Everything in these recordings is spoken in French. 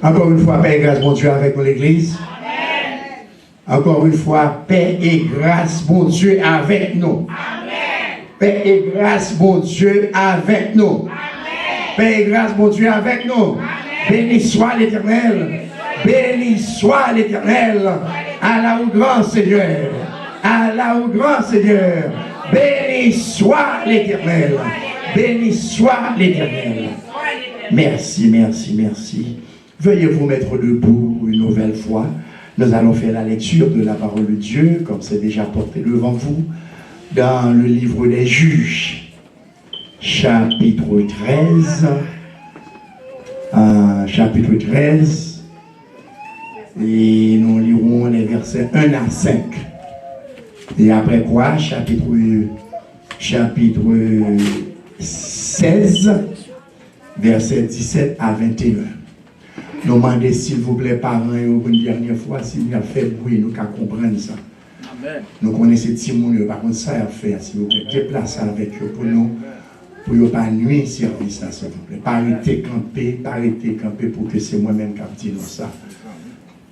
Encore une fois, paix et grâce, mon Dieu, avec l'Église. Encore une fois, paix et grâce, mon Dieu, avec nous. Amen. Paix et grâce, mon Dieu, avec nous. Amen. Paix et grâce, mon Dieu, avec nous. Amen. Béni soit l'Éternel. Béni soit l'Éternel. Allah au grand Seigneur. Allah au grand Seigneur. Béni soit l'Éternel. Béni soit l'Éternel. Merci, merci, merci. Veuillez vous mettre debout une nouvelle fois. Nous allons faire la lecture de la parole de Dieu, comme c'est déjà porté devant vous, dans le livre des Juges, chapitre 13. Chapitre 13. Et nous lirons les versets 1 à 5. Et après quoi, chapitre 16, versets 17 à 21. Nous demandons s'il vous plaît, parents, une dernière fois, s'il y a fait bruit, nous qu'à comprendre ça. Amen. Nous connaissons ces petits par contre, ça à faire, s'il vous plaît, déplacez avec eux pour nous, pour ne pas nuire service, s'il vous plaît. Pas arrêter camper pour que c'est moi-même qui dis ça.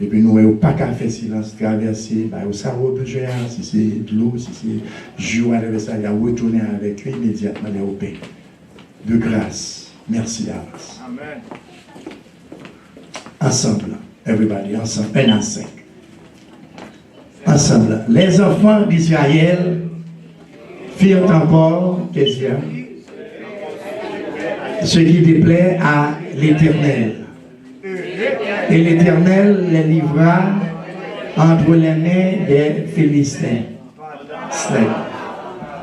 Et puis nous n'avons pas qu'à faire silence, traverser, bah, ça va besoin, si c'est de l'eau, si c'est jouer avec ça, il y a retourner avec eux immédiatement au paix. De grâce. Merci à vous. Amen. Ensemble, everybody, ensemble, 1 à 5. Ensemble, les enfants d'Israël firent encore, qu'est-ce qu'il y a? Ce qui déplaît à l'Éternel. Et l'Éternel les livra entre les mains des Philistins.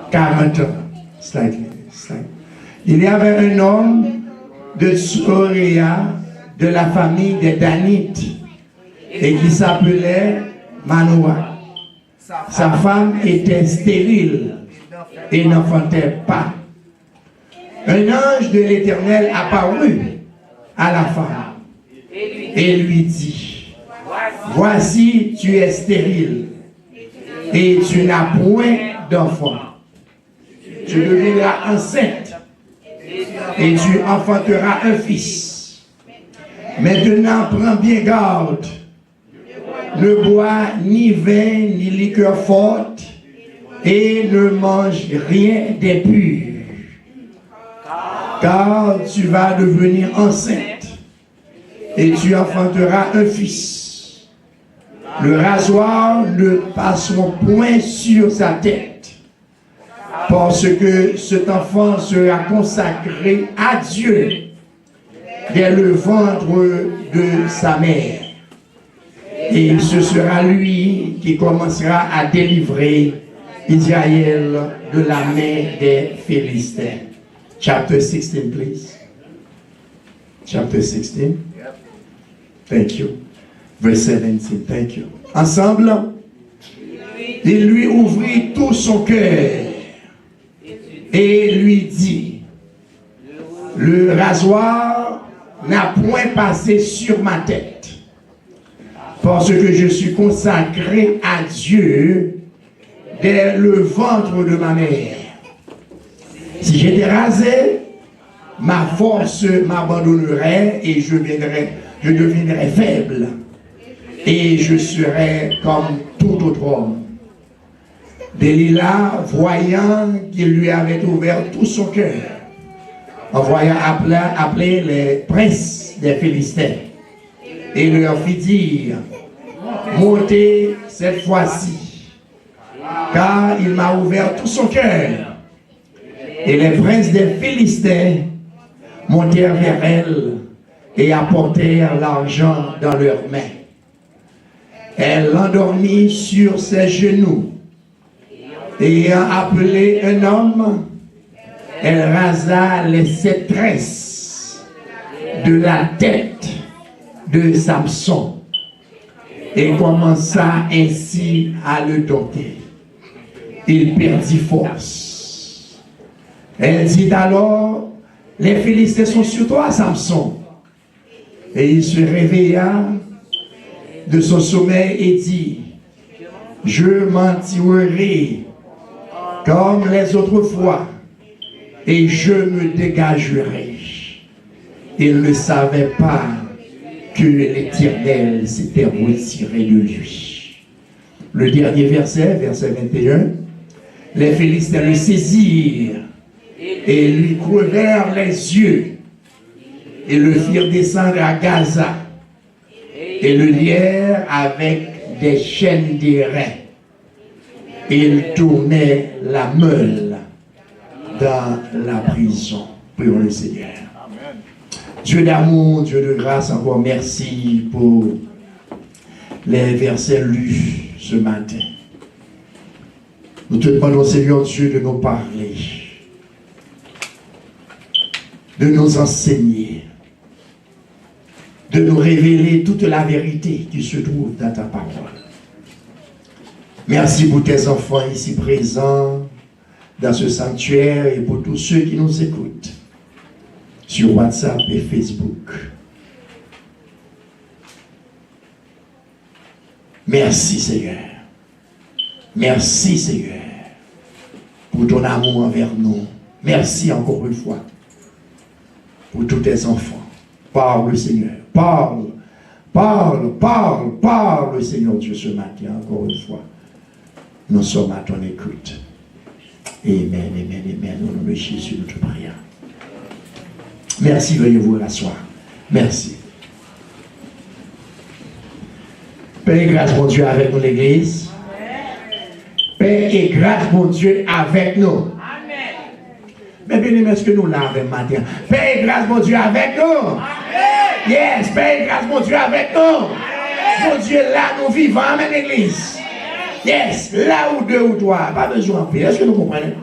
40 ans. Il y avait un homme de Soréa, de la famille des Danites, et qui s'appelait Manoah. Sa femme était stérile et n'enfantait pas. Un ange de l'Éternel apparut à la femme et lui dit: voici, tu es stérile et tu n'as point d'enfant. Tu deviendras enceinte et tu enfanteras un fils. Maintenant, prends bien garde. Ne bois ni vin ni liqueur forte et ne mange rien d'impur. Car tu vas devenir enceinte et tu enfanteras un fils. Le rasoir ne passera point sur sa tête, parce que cet enfant sera consacré à Dieu dès le ventre de sa mère. Et ce sera lui qui commencera à délivrer Israël de la main des Philistins. Chapter 16, please. Chapter 16. Thank you. Verse 17. Thank you. Ensemble, il lui ouvrit tout son cœur et lui dit: le rasoir n'a point passé sur ma tête, parce que je suis consacré à Dieu dès le ventre de ma mère. Si j'étais rasé, ma force m'abandonnerait et je deviendrais faible et je serais comme tout autre homme. Delilah, voyant qu'il lui avait ouvert tout son cœur, en voyant appeler les princes des Philistins, et leur fit dire: montez cette fois-ci, car il m'a ouvert tout son cœur. Et les princes des Philistins montèrent vers elle et apportèrent l'argent dans leurs mains. Elle l'endormit sur ses genoux. Ayant appelé un homme, elle rasa les 7 tresses de la tête de Samson et commença ainsi à le dompter. Il perdit force. Elle dit alors: les Philistins sont sur toi, Samson. Et il se réveilla de son sommeil et dit: je m'en tirerai comme les autres fois et je me dégagerai. Il ne savait pas que l'Éternel s'était retiré de lui. Le dernier verset, verset 21, les Philistins le saisirent et lui crevèrent les yeux et le firent descendre à Gaza et le lièrent avec des chaînes d'airain. Et il tournait la meule dans la prison. Prions le Seigneur. Dieu d'amour, Dieu de grâce, encore merci pour les versets lus ce matin. Nous te demandons, Seigneur Dieu, de nous parler, de nous enseigner, de nous révéler toute la vérité qui se trouve dans ta parole. Merci pour tes enfants ici présents dans ce sanctuaire et pour tous ceux qui nous écoutent sur WhatsApp et Facebook. Merci Seigneur. Merci Seigneur pour ton amour envers nous. Merci encore une fois pour tous tes enfants. Parle Seigneur. Parle. Parle, parle, parle Seigneur Dieu ce matin encore une fois. Nous sommes à ton écoute. Amen, amen, amen. Au nom de Jésus, nous te prions. Merci, veuillez vous rasseoir. Merci. Père et grâce, mon Dieu, avec nous, l'Église. Père et grâce, mon Dieu, avec nous. Mais bien, est-ce que nous l'avons matin? Père et grâce, mon Dieu, avec nous. Yes, Père et grâce, mon Dieu, avec nous. Mon Dieu, là, nous vivons. Amen, l'Église. Yes, là où deux ou trois, pas besoin de prier. Est-ce que nous comprenons?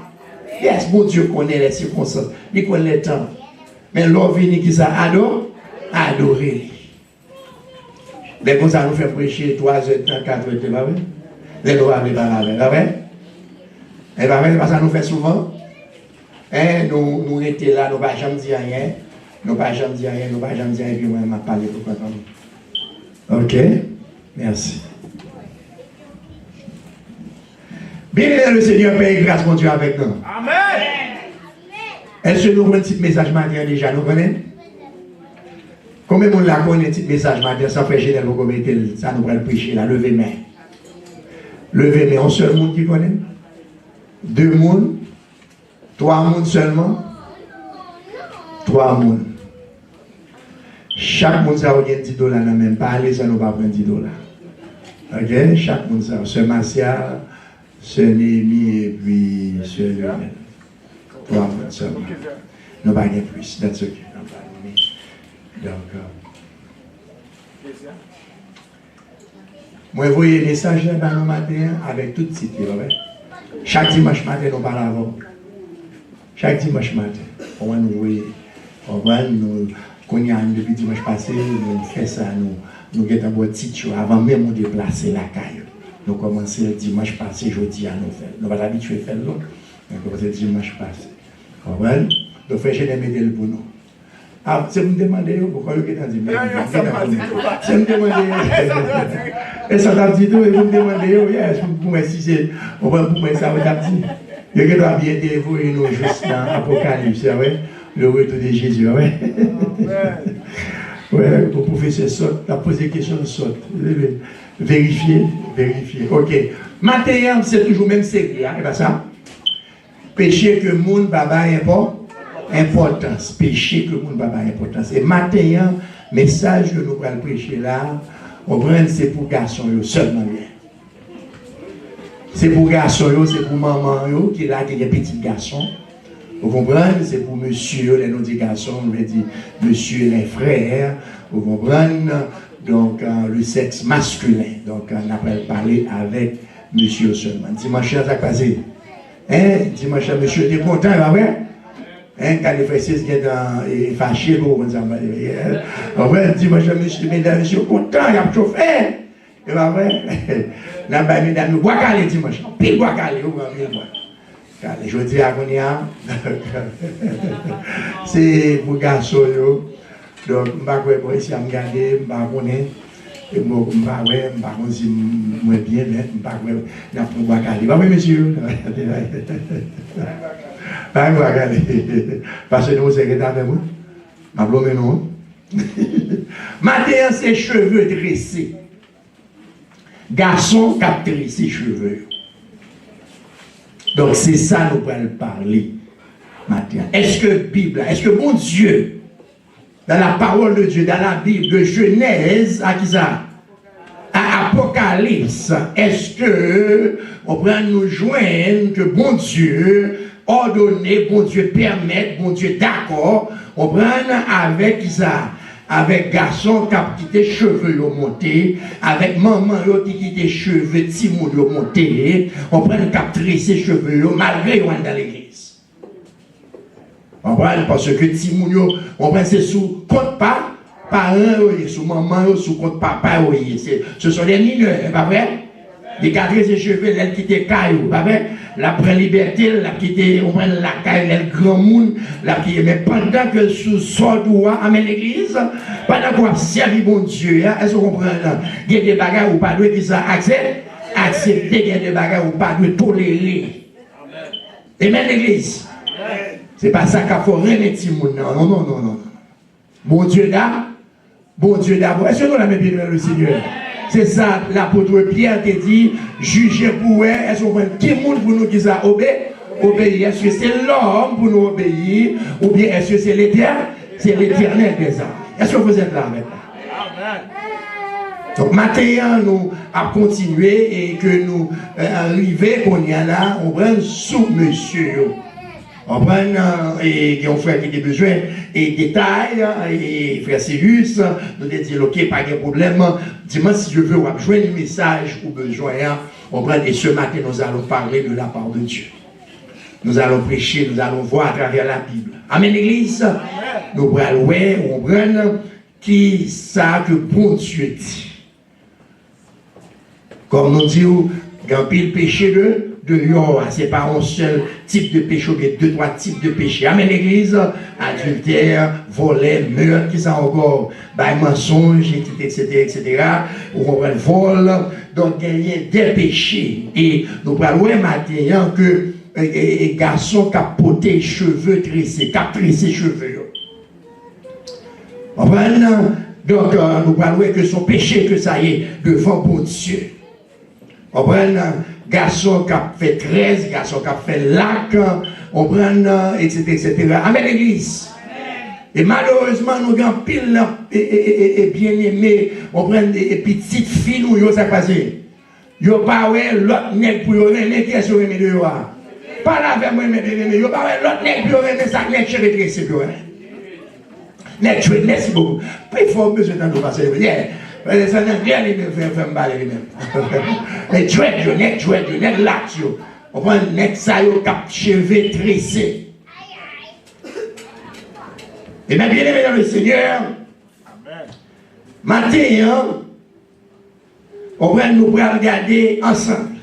Yes, mon Dieu connaît les circonstances, il connaît le temps. Mais l'on vient qui ça adorer. Les comme ça nous fait prêcher 3 heures, 4 heures, pas vrai? Les nous va parler, pas vrai? Et pas vrai, parce que ça nous fait souvent. Nous étions là, nous ne pas jamais dire rien. Nous ne pas jamais dire rien, nous ne pas jamais dire rien, puis moi, je m'a parlé pour quoi. Ok, merci. Bien le Seigneur, Père et grâce, mon Dieu, avec nous. Amen. Est-ce que nous avons un petit message matin déjà, nous connaissons? Combien de monde la connaît un petit message matin, ça fait général, ça nous va le prêcher là, levez main. Levez main, un seul monde qui connaît? 2 monde? 3 monde seulement? 3 monde. Chaque monde ça va gagner $10 dans même, pas aller, ça nous va prendre $10. Ok? Chaque monde ça, ce Martial, ce Néhémie et puis ce Lionel. 3 monde seulement. Nous pas gagner plus, that's okay. Donc, moi, je voyais les messages dans le matin avec tout petit. Chaque dimanche matin, nous parlons avant. Chaque dimanche matin, on va nous voir. On va nous, quand il y a depuis dimanche passé, nous faisons ça, nous avons un petit show avant même de déplacer la caille. Nous commençons le dimanche passé, jeudi à nous faire. Nous avons l'habitude de faire l'autre, nous commençons le dimanche passé. On va nous faire des médailles pour nous. Ah, c'est me demander pourquoi vous êtes en dit. C'est me demander. Et ça t'a dit tout, et vous me demandez, pour moi, si c'est. Pour moi, ça va dit. Il y a bien dévouer nous juste dans l'Apocalypse, le retour de Jésus. Ouais, pour professeur saute, tu as posé des questions, saute. Vérifier. Ok. Maintenant, c'est toujours même série, hein, c'est pas ça? Péché que le monde baba importance. Péché que le monde baba importance. Et maintenant, message que nous allons prêcher là, on prend c'est pour garçons seulement. C'est pour garçons, c'est pour maman qui est là, qui est des petits garçons. Vous comprenez? C'est pour monsieur, les noms des garçons, on veut dire monsieur les frères. Vous comprenez? Donc, le sexe masculin. Donc, on a parlé avec monsieur seulement. Dimanche, ça a passé. Dimanche, monsieur était content, va vrai? Quand les frères sont fâchés, pour on va dimanche, monsieur, mesdames, monsieur, content, il a chauffé. Et va vrai? N'a pas mis dans le bois calé dimanche. Pile bois calé, on va venir boire. Je dis à Konya, c'est pour garçon. Donc, je ne vais pas essayer de me garder, je ne vais pas connaître. Et je ne vais pas connaître si je vais bien, mais je ne vais pas connaître pour boire calé. Oui, monsieur. Pas boire calé. Parce que nous, c'est que tu as fait moi. Je ne vais pas non. Matin, c'est cheveux dressés. Garçon qui a dressé cheveux. Donc c'est ça nous allons parler matin. Est-ce que Bible, est-ce que mon Dieu, dans la parole de Dieu, dans la Bible de Genèse, à qui ça? À Apocalypse, est-ce que on peut nous joindre que bon Dieu ordonné, bon Dieu permet, bon Dieu d'accord, on prend avec ça, avec garçon qui a quitté cheveux montés, avec maman qui quitté cheveux timon montés, on prend qui a tressé cheveux malgré qu'on est dans l'église. On prend parce que timon on prend c'est sous compte pas parents, sous maman, sous compte papa, ce sont des mineurs, pas vrai? Des cadres ses cheveux, elle quitte caillou, pas vrai? La prend liberté, la quitte, on prend la caille, le grand monde, la quitte, mais pendant que sous sort droit, amène l'église, pendant qu'on servi bon Dieu, est-ce qu'on comprend? Il y a des bagages ou pas de qui ça accepter, il y a des bagages ou pas de tolérer. Amen l'église. C'est pas ça qu'il faut remettre mon non. Bon Dieu d'abord. Est-ce que nous l'avons bien dans le Seigneur? C'est ça, l'apôtre Pierre qui dit, jugez pour eux, est-ce qu'on prend qui monde pour nous qui ça obéir? Est-ce que c'est l'homme pour nous obéir? Ou bien est-ce que c'est l'éternel? C'est l'éternel des âmes. Est-ce que vous êtes là maintenant? Donc maintenant, nous avons continué et que nous arrivons, qu'on y a là, on prend sous monsieur. On prend et on fait des besoins et détails et frère Cyrus nous dit ok pas de problème dis-moi si je veux jouer le message ou besoin on prend et ce matin nous allons parler de la part de Dieu, nous allons prêcher, nous allons voir à travers la Bible. Amen l'église. Nous allons on prend qui ça que bon Dieu dit, comme nous disons il y a un pile péché de l'or, ce n'est pas un seul type de péché, mais 2-3 types de péché. Amen l'église, adultère, volet, meurtre, qui ça encore, mensonge, etc. Ou on prend le vol, donc il y a des péchés. Et nous parlons maintenant que les garçons qui ont porté les cheveux tressés, qui ont tressé les cheveux. On prend, donc nous parlons que son péché, que ça y est, devant bon Dieu. On prend garçon qui a fait 13, garçon qui a fait lac, on prend, etc. Amen l'église. Et malheureusement, nous avons pile et bien aimé, on prend des petites filles, nous, ça passe. Yo pas l'autre nègre pour yo aimer, qui est-ce que vous de yo? Pas là avec moi, mais yo pas l'autre nègre pour aimer, ça nègre chez les c'est pour nègre chouette, merci beaucoup. Puis il faut besoin de nous passer. Ça n'a rien de faire baler lui-même. Les chouettes, les lacs, on prend les ça, cap cheveux tressés. Et bien aimé dans le Seigneur, matin, on va nous regarder ensemble.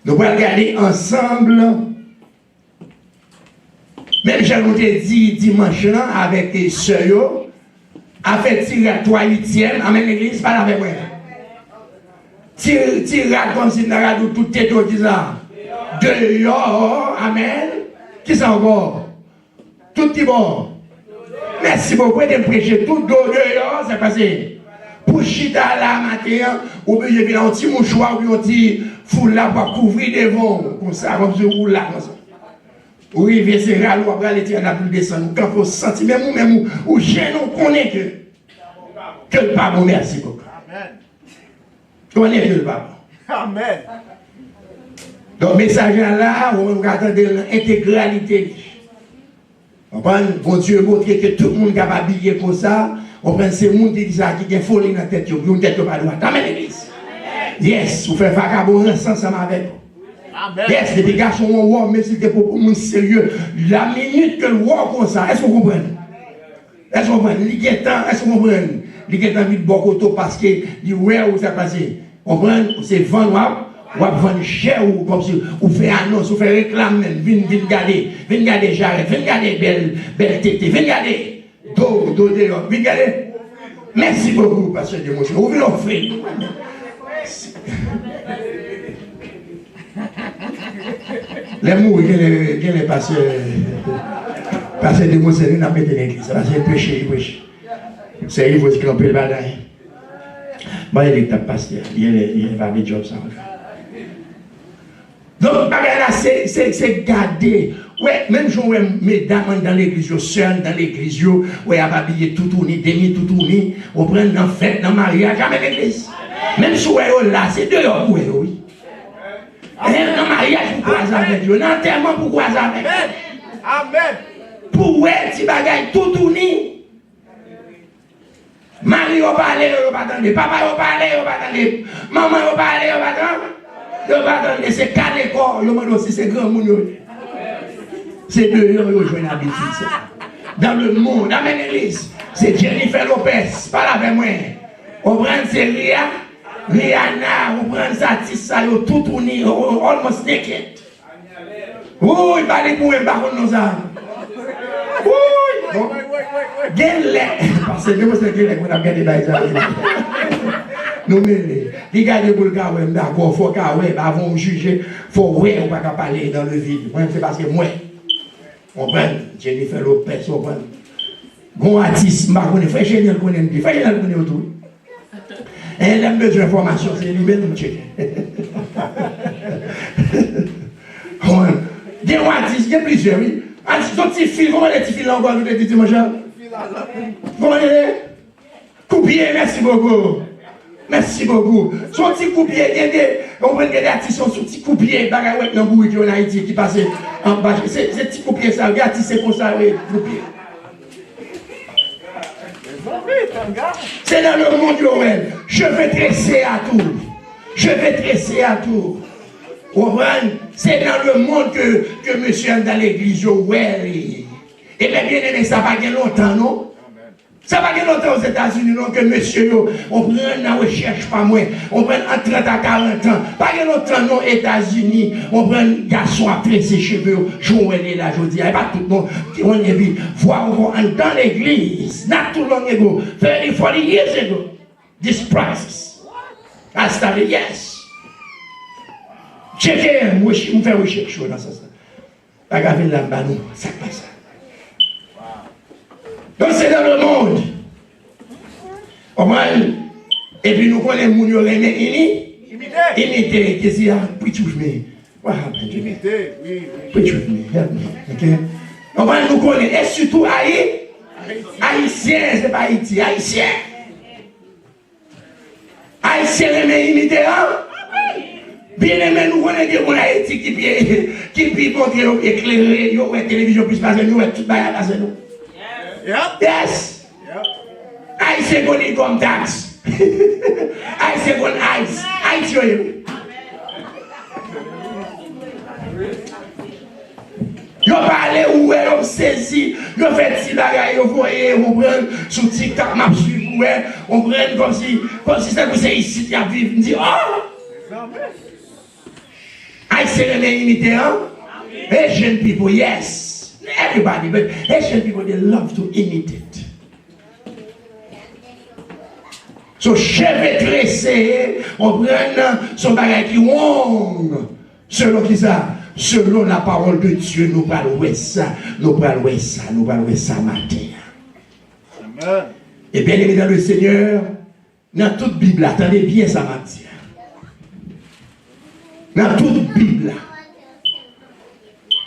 Nous allons regarder ensemble. Même je vous ai dit dimanche avec les sœurs, a fait tirer 3/8, amen l'église, pas avec moi. Tirer comme si nous avons tout tête qui ça. Dehors, amen. Qui ça encore? Tout qui bon. Merci beaucoup de me prêcher. Tout dehors, c'est passé. Pour chita là matin, ou bien je viens un petit mouchoir, ou bien un petit foule là pour couvrir devant, comme ça, comme je roule là, comme ça. Oui, viens c'est râle, ou après l'éternel a plus descendre. Quand faut sentir, même ou gêne, on connaît que le pardon, merci beaucoup. Amen. Connaît que le pardon. Amen. Donc, message là, on va attendre l'intégralité. On prend, bon Dieu, montrer que tout le monde est capable d'habiller pour ça. On prend ces gens qui disent qu'il y a folie dans la tête, une tête pas droite. Amen, l'église. Yes, vous faites vagabond ensemble avec vous. Yes, les garçons ont war, mais c'était pour le monde sérieux. La minute que le war comme ça, est-ce que vous comprenez? Est-ce que vous comprenez? Est-ce que vous comprenez? Il y a envie de beaucoup parce que dit ouais où ça passe. On prend c'est vendre ou vendre cher ou comme si ou fait annonce ou fait réclame même viens garder Jarret, viens garder belle tété, viens garder do viens garder. Merci beaucoup pasteur de Motion. Ouvrez l'offrir. Les mots qui les pasteur de Motion n'a pas été l'église, c'est péché. C'est il faut se camper le badaille. Bon, il est pasteur, il va des jobs ça. Donc, là, c'est garder. Ouais, même si on a mesdames dans l'église, sœurs dans l'église, ouais, à habiller tout tourné, demi tout tourné, on prend dans fête, dans mariage, jamais l'église. Même si on est là, c'est dehors, oui. Dans mariage, pour croiser avec Dieu. Dans enterrement, pour croiser avec Dieu. Amen. Pour ouais, si bagaille tout tourné. Marie, on parle, on va attendre. Papa, on parle, on va attendre. Maman, on parle, on va attendre. On va attendre. C'est quatre écoles. Je me dis aussi, c'est grand monde. C'est deux heures que je joue l'habitude. Dans le monde, dans l'église, c'est Jennifer Lopez. Parle avec moi. On prend c'est Rihanna, on prend ça, Tissa, tout tourné, almost naked. Oui, il va aller pour un baron de nos âmes. Oui, parce que nous, c'est que nous avons gagné des nous, les gars de Boulga, d'accord, il faut avant de juger, il faut on va pas parler dans le vide. C'est parce que moi, on prend Jennifer Lopez, on prend. Bon artiste, on fait génial qu'on aime, fait génial qu'on aime autour. Elle a besoin d'informations, c'est lui-même qui check. Il y a un artiste, il y a plusieurs, oui. Artiste, ton petit fil, comment les petits fils encore, nous te disons, mon cher? Comment il est? Coupier, merci beaucoup. Merci beaucoup. Son petit coupier, on prend des artistes, son petit coupier, bagarre dans le qui en Haïti, qui passe en bas. C'est petit coupier, ça, regarde, c'est comme ça, oui, coupier. C'est dans le monde, Joël. Je vais tresser à tout. Je vais tresser à tout. C'est dans le monde que monsieur dans l'église, Joël. Et bien, bien aimé, ça va gagner longtemps, non? Ça va gagner longtemps aux États-Unis, non? Que monsieur, on prend la recherche, pas moins. On prend en 30 à 40 ans. Pas gagner longtemps, non, aux États-Unis. On prend un garçon après ses cheveux. Joël est là, je dis. Il n'y a pas tout le monde qui on est vu. Voir dans l'église. Not too long ago. 30, 40 years ago. This process. I started, yes. Checker, moi, je me fais recherche dans ça. Regardez là-bas, nous, ça passe. Donc c'est dans le monde. Et puis nous connaissons les gens qui imiter. Qu'est-ce qu'il y a? Preach with me. What happened? Imiter, oui. Preach with me. Help me. Okay? Nous connaissons. Et surtout Haïtien, c'est pas Haïti, Haïtien. Haïtien, les imiter, hein? Bien aimé, nous connaissons des gens Haïti qui peuvent éclairer, la télévision plus passer, nous, tout le monde passer nous. Yes. I say go income tax. I say go ice. I show you. Yo parle ou yo saisi, yo fait si bagay, yo voyez, on prend sur TikTok, m'a suivre, on prend comme si c'est ici qui a vivre, on dit oh. I say the imiter, Asian people, yes. Everybody, but Asian people, they love to imitate. So, cheveux tressés, on prend son bagage qui wong. Selon qui ça? Selon la parole de Dieu, nous parlons ça, nous parlons ça matin. Amen. Et bien aimé dans le Seigneur, dans toute Bible, attendez bien ça matin. Dans toute Bible,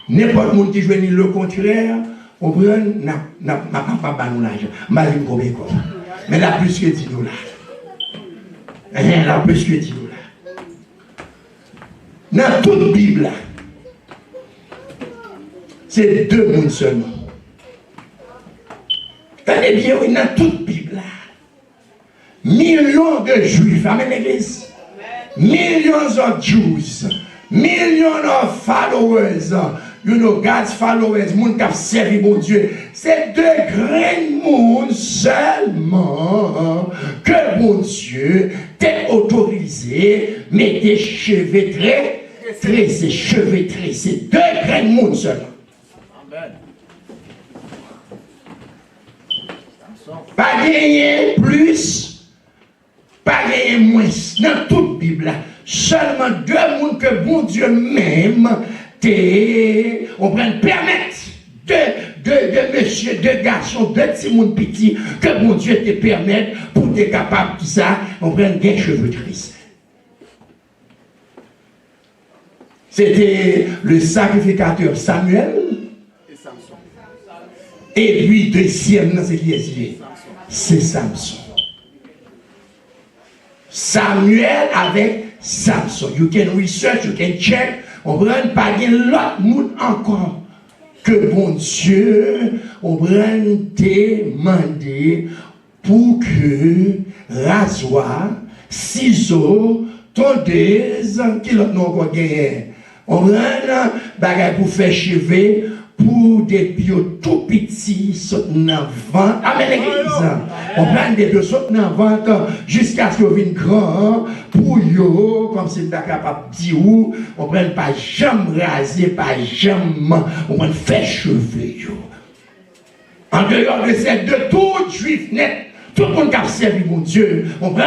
n'importe qui joue le contraire, on prend, n'a pas nous l'argent. Marie combien quoi. Mais la plus que 10 $. La plus que 10 $. Dans toute Bible, c'est 2 mondes seulement. Tenez bien, oui, dans toute Bible, millions de Juifs, amen l'église, millions of Jews, millions of followers, you know, God's followers, moun qui servi mon Dieu, c'est 2 grands mondes seulement que mon Dieu t'a autorisé, mais des cheveux tressés, cheveux tressés, 2 grands mondes seulement. Amen. Pas gagner plus, pas gagner moins. Dans toute Bible, seulement 2 mondes que bon Dieu même, on prend permettre de de monsieur, de garçon, de petit monde petit, que mon Dieu te permette pour être capable de ça, on prend des cheveux tristes. C'était le sacrificateur Samuel. Et Samson. Et puis, deuxième, c'est qui est? C'est Samson. Samuel avec Samson. You can research, you can check. On ne prend pas l'autre monde encore que bon Dieu, on prend demander pour que rasoir, ciseaux, tondeuse, qui l'autre nom qu'on gagne. On prend bagage pour faire cheveux, pour des pieds tout petits sautent dans le ventre. Amen, l'église. On prend des pieds sautent dans le ventre jusqu'à ce qu'on vienne grand pour yo, comme si on est capable de dire, on prend pas jamais raser, pas jamais, on prend faire cheveux. En dehors de cette, de tout juif net, tout le monde qui a servi mon Dieu, on prend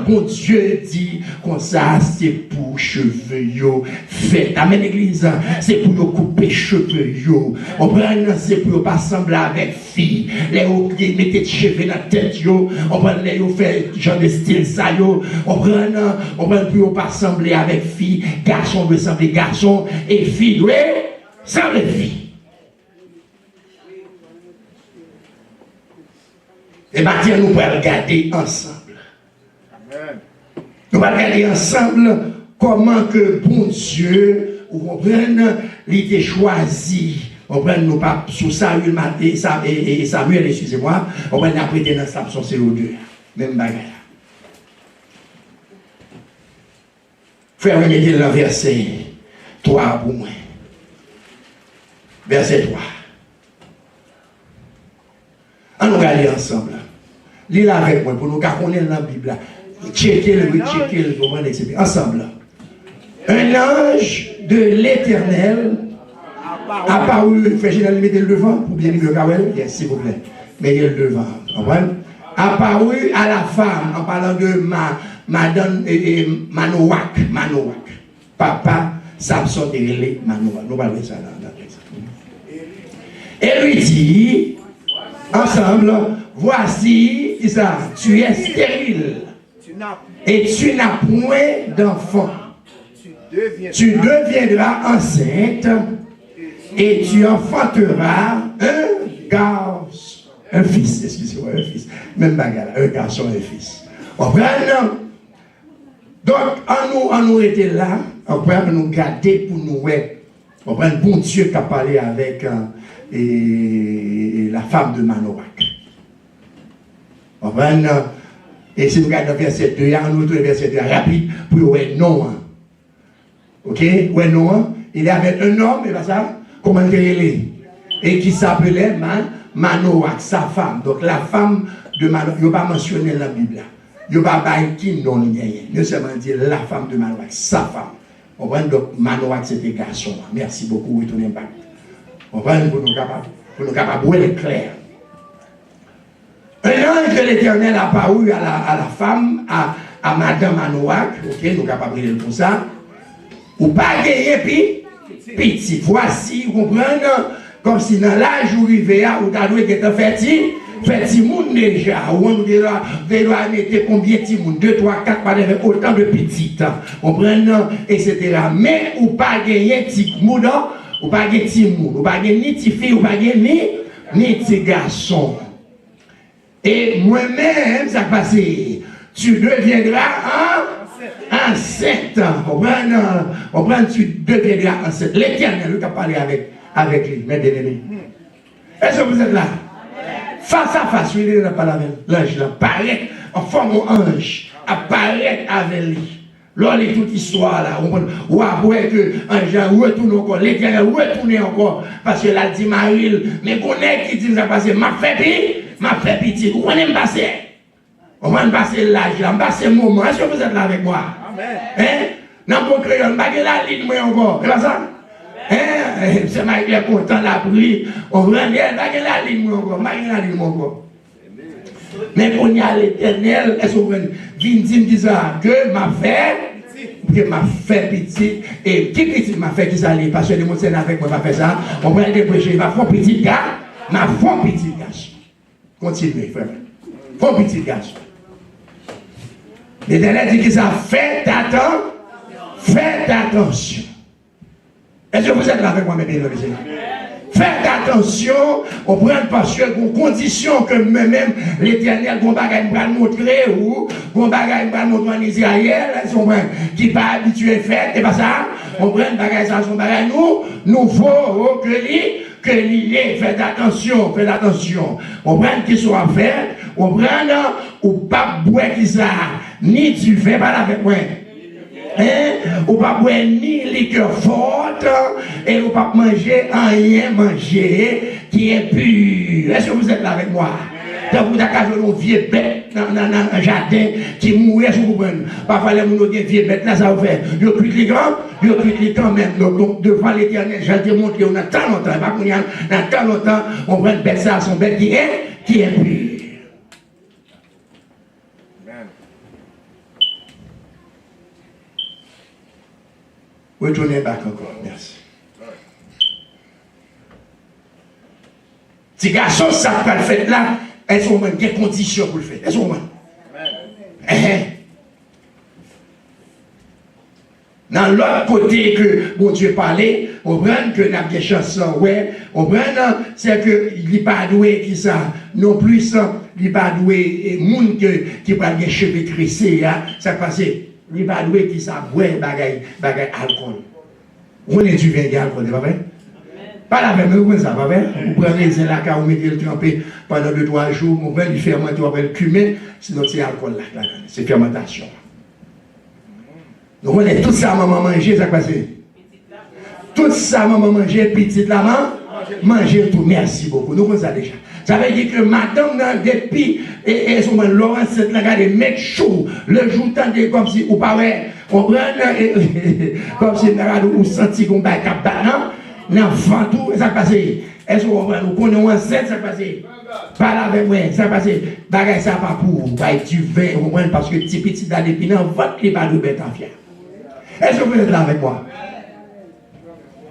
bon Dieu dit comme ça, c'est pour cheveux yo fait. Amen l'église, c'est pour yo couper cheveux yo. On prend c'est pour yo pas sembler avec fille. Les yo mettez cheveux dans la tête yo, on prend les yo fait genre de style ça yo. On prend pour yo pas sembler avec fille, garçon veut sembler garçon et fille ouais, semble fille. Et maintenant, nous allons regarder ensemble. Amen. Nous allons regarder ensemble comment que bon Dieu, on comprenne, il était choisi. On prend nous pas sous Samuel, excusez-moi, on prend apprêter dans Samson, c'est l'eau deux. Même bagarre. Frère, on était dans le verset 3 pour moi. Verset 3. On nous regarder ensemble. Lisez avec moi pour nous connaître dans la Bible. Checker ensemble. Un ange de l'Éternel apparu, fait général mettez le devant pour bien lire le Kawel, yes, s'il vous plaît. Mettez le devant. Apparu à la femme en parlant de Madame Manoach. Papa Samson de Manoach. Nous parlons de ça dans la texte. Et lui dit ensemble, voici, ça, tu es stérile et tu n'as point d'enfant. Tu deviendras enceinte et tu enfanteras un garçon, un fils, excusez-moi, un fils, même bagarre, un garçon, un fils. On prend, donc, on nous était là, on prend nous garder pour nous, on prend bon Dieu qui a parlé avec et la femme de Manoach. On prend, et si nous regardons le verset 2, on nous trouve le verset 2 rapide pour ouais non. Ok? Ouais non. Il y avait un homme, et ça, comment il est? Et qui s'appelait Manoach, sa femme. Donc la femme de Manoach, il n'y a pas mentionné dans la Bible. Il n'y a pas qui non gagné. Nous seulement dire la femme de Manoach, sa femme. On prend donc Manoach, c'était garçon. Merci beaucoup, retournez back. On prend pour nous capables de voir clair. Un ange de l'Éternel a apparu à la femme, à Madame Manoach, ok, nous capables de lire pour ça. Ou pas gagner petit. Voici, vous comprenez, comme si dans l'âge où il y a, où tu as doué que tu as fait monde déjà, où on doit mettre combien de monde, 2, 3, 4, pas avec autant de petites, vous comprenez, etc. Mais ou pas gagner petit monde, ou pas gagner petit monde, ou pas gagner ni petit fille, ou pas gagner ni petit garçon. Et moi-même, ça passe, tu deviendras enceinte. On prend, tu deviendras enceinte. L'Éternel, qui a parlé avec lui, mes bien-aimés. Est-ce que vous êtes là? Face à face, il n'a pas la l'ange, il apparaît en forme d'ange, apparaît avec lui. Là, il y a toute histoire là. On après que l'ange retourne encore, l'Éternel retourne encore, parce que là, dit Marie, mais qu'on est qui dit ça passe, m'a fait pitié, vous connaissez me passer. On va me passer l'âge là, me passer le moment. Est-ce que vous êtes là avec moi? Amen. Hein? Dans mon crayon, je la ligne moi encore. C'est pas ça? Hein? C'est moi qui est content la pluie. On va la ligne moi encore. La ligne moi encore. Mais qu'on y a l'Éternel, est-ce que vous venez dire ça? Que m'a fait que m'a fait petit, et qui petit m'a fait qui s'allait, parce que les gens avec moi, pas faire ça, on va aller prêcher, m'a fait petit gars, m'a fait petit garçon. Continuez, frère. Faut petit garçon. L'Éternel dit que ça fait attention. Est-ce que vous êtes là avec moi, mes bien-aimés? Faites attention, on prend parce que une condition que même l'Éternel, qu'on bagaille va montrer, ou qu'on bagaille va montrer en Israël, qui n'est pas habitué à faire, et pas ça, on prend bagaille ça, son bagaille, nous faut que l'il est, faites attention. On prend qui soit fait, on prend ou pas boire qui ça, ni tu fais pas avec moi. Ou pas boire ni liqueur forte et ou pas manger rien qui est pur. Est-ce que vous êtes là avec moi? Donc vous avez une vieille bête dans un jardin qui mourait sur vous. Parfois les gens qui vieille bête là ça vous fait. Ils plus les grands, ils plus les quand même. Donc devant l'Éternel, j'ai démontré on a tant longtemps, pas qu'on y a tant longtemps, on prend une bête ça, son bête qui est pure. Retournez back encore, merci. Si garçon, ça peut le faire là, elles sont même des conditions pour le faire. Elles sont même. Dans l'autre côté que mon Dieu parlait, on prend que n'a bien chanson, ouais, on prend, c'est que il n'est pas doué qui ça, non plus, il n'est pas doué, monde qui va bien cheveux crissés, ça passe. Il va doué qui ça boit bagay alcool. On est du vin d'alcool, c'est pas vrai? Pas la même, vous ça, pas vrai? Vous prenez les là, vous mettez le trempé pendant 2-3 jours, vous prenez le fermenté, vous prenez le cumin, sinon c'est alcool là, c'est fermentation. Donc on est tout ça, maman manger, ça passe. Tout ça, maman manger, petite maman, manger tout. Merci beaucoup. Nous connaissons ça déjà. Ça veut dire que madame, depuis, et son Laurent, c'est là, des mecs chauds, le jour tant de comme si, ou pas, on prend, comme si, ou senti qu'on va être baran, l'enfant tout, ça passe. Est-ce qu'on va nous connaître enceinte, ça passe. Pas là avec moi, ça passe. Bagay ça pas pour, du vin, parce que petit dans les pinans, votre les pas de bête en fier. Est-ce que vous êtes là avec moi?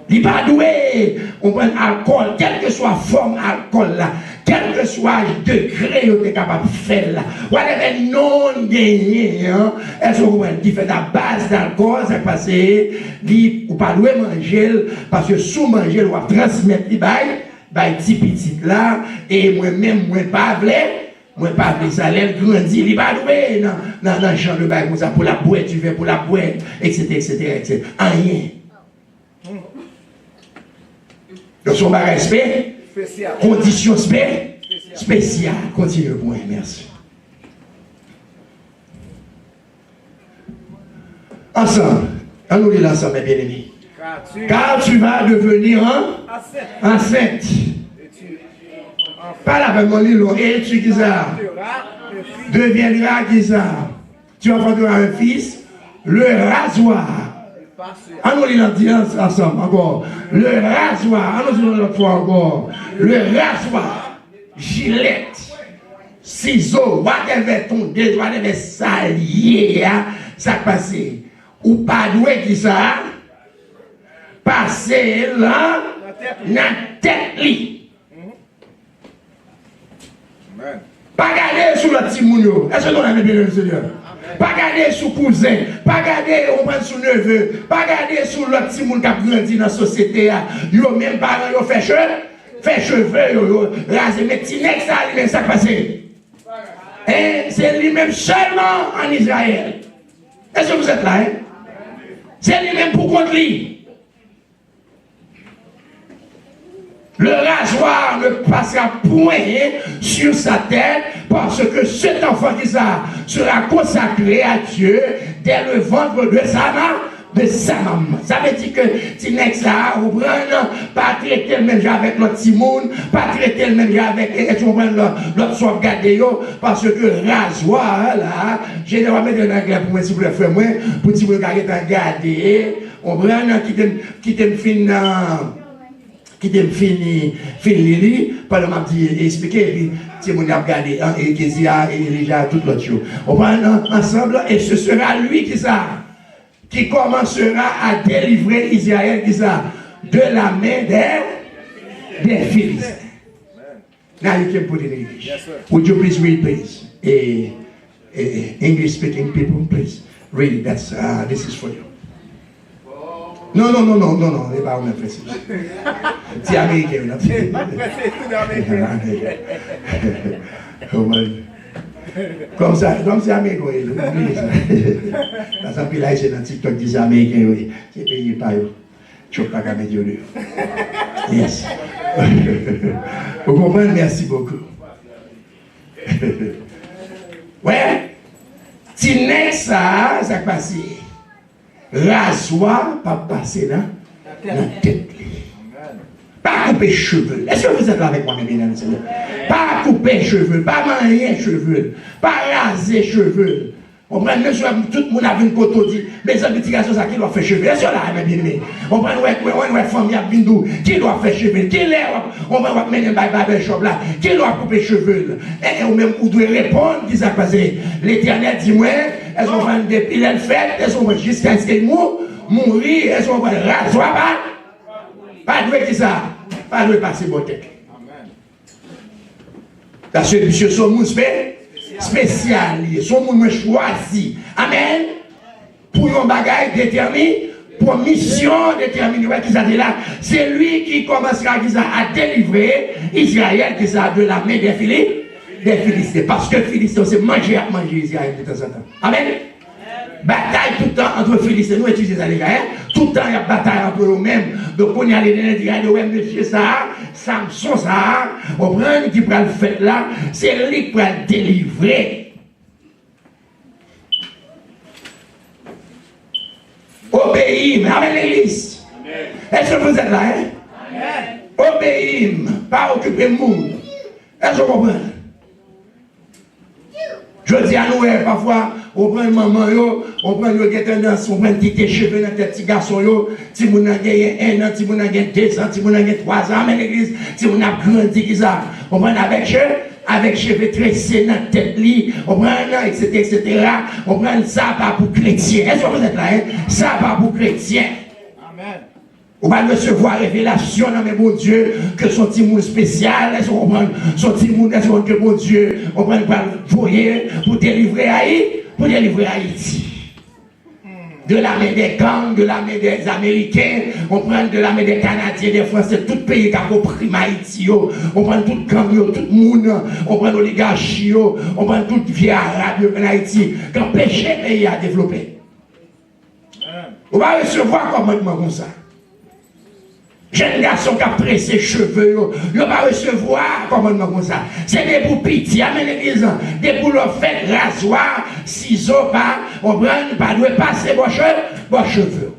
Il n'est pas doué. On prend alcool, quelle que soit la forme alcool là, quel que soit le degré où tu es capable de faire là, whatever non gagné, est-ce que vous qui fait la base d'alcool, ça passe, ou pas doué manger, parce que sous manger, on va transmettre les bails, petit là, et moi-même, moi pas ça lève grandi, il va doué dans le champ de bail comme ça, pour la boîte, tu fais pour la boîte, etc. Rien. Donc, son respect, condition spéciale. Continue, point, merci. Ensemble, on nous lit l'ensemble, mes bien-aimés. Car tu vas devenir enceinte. Pas la même livre, et tu qui ça deviendras qui ça. Tu enfanteras un fils, le rasoir. On nous lit ensemble encore. Le rasoir, on nous lit l'autre fois encore. Le rasoir, gilette, ciseaux, whatever ton dé, whatever salier, ça passe. Ou pas doué qui ça, passer là, dans la tête li. Pas garder sur le petit mounio. Est-ce que nous avons bien le Seigneur? Pas garder sur cousin, pas garder sur neveu, pas garder sur le petit monde qui a grandi dans la société. Yo même parents yo fait cheveux, raser mes petits necks, ça passe. C'est lui-même seulement en Israël. Est-ce que vous êtes là? C'est lui-même pour contre lui. Le rasoir ne passera point sur sa tête parce que cet enfant qui sera consacré à Dieu dès le ventre de sa maman. Ça veut dire que si ça, vous prenez, pas traiter le même avec l'autre Simone, pas traiter le même avec l'autre sauvegarder, parce que le rasoir, là, généralement, dans l'anglais pour moi, si vous le faites, pour si vous le regardez, on prend qui t'aime qui t'aime fini Lili, par m'a dit expliquer, si vous avez regardé, et Kézia et Elijah, tout l'autre chose. On va ensemble, et ce sera lui qui ça. qui commencera à délivrer Israël de la main des Philistins. Now you can put it in English. Yes, sir. Would you please read, please? English speaking people, please. Read it. That's, this is for you. Non, c'est pas un français. C'est américain, là. Comme c'est américain, oubliez ça. Par exemple, là, c'est dans TikTok, disent américain, oui. C'est payé par eux. Tu ne peux pas qu'à mettre de Yes. Vous comprenez? Merci beaucoup. Ouais. Si next ça passe. Rasoir, pas passer dans la tête. Pas couper cheveux. Est-ce que vous êtes là avec moi, mes mesdames et messieurs? Pas couper cheveux, pas marier cheveux, pas raser cheveux. On prend même tout le monde a vu une coteau dit, mais ça petit garçon ça qui doit faire cheveux. Est-ce que là, mes bien-aimés? On prend une famille à Bindou, qui doit faire cheveux? Qui l'est? On va mener un barber shop là, qui doit couper cheveux? Et ou même vous devez répondre, qui s'est passé? L'Éternel dit moi, est-ce qu'on va depuis la fête? Est-ce qu'on va jusqu'à ce qu'il mourir? Est-ce qu'on va rasoir? Pas de qui ça? Pas de passer beauté. Parce que monsieur son monde spécial, son monde choisi. Amen. Pour un bagage déterminé, pour mission déterminée. Qui ça dit là? C'est lui qui commencera à délivrer Israël de la main des Philistins. Parce que Philistins, c'est manger Israël de temps en temps. Amen. Bataille tout le temps entre Philistins, nous étudions ça les gars, tout le temps il y a bataille entre eux-mêmes. Donc on y a les dire, ouais monsieur ça, Samson ça, on prend qui prend le fait là, c'est lui qui prend le délivrer. Obéis, amen l'église. Est-ce que vous êtes là, hein? Obéis, pas occuper le monde. Est-ce que vous comprenez? Je dis à nous, parfois, on prend une maman, on prend une tendance, on prend des cheveux dans tes petits garçons, si vous avez 1 an, si vous avez 2 ans, si vous avez 3 ans, mais l'église, si vous avez grandi, on prend avec cheveux tressés dans la tête, on prend etc. On prend ça pas pour chrétien. Est-ce que vous êtes là? Hein? Ça pas pour chrétien. Amen. On va recevoir révélation dans mes bon Dieu que son petit monde spécial, est-ce qu'on prend son petit monde, est-ce qu'on que bon Dieu, on prend pour délivrer Haïti. De la main des gangs, de la main des Américains, on prend de la main des Canadiens, des Français, tout pays qui a compris Haïti, on prend tout gang, tout le monde, on prend l'oligarchie, on prend tout vie arabe en Haïti, quand péché pays a développé. On va recevoir commandement comme ça. Jeune garçon qui a pressé ses cheveux, il va recevoir commandement comme ça. C'est des pour pitié, amen l'église, des pour le fait rasoir, ciseaux, on prend, pas de passer vos cheveux.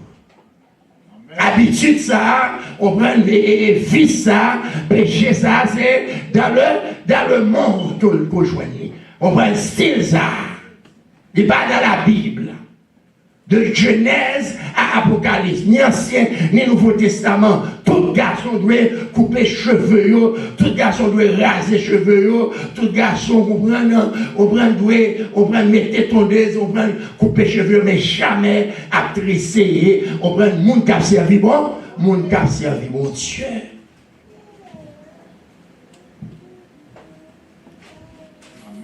Habitude ça, on prend les fils ça, péché ça, c'est dans le monde qu'on joignit. On prend le style ça. Il n'est pas dans la Bible. De Genèse à Apocalypse, ni Ancien, ni Nouveau Testament, tout garçon doit couper cheveux, tout garçon doit raser cheveux, tout garçon on prend mettre tondeuse, on prend couper cheveux, mais jamais à tresser, on prend monde qui a servi bon, monde qui a servi mon Dieu.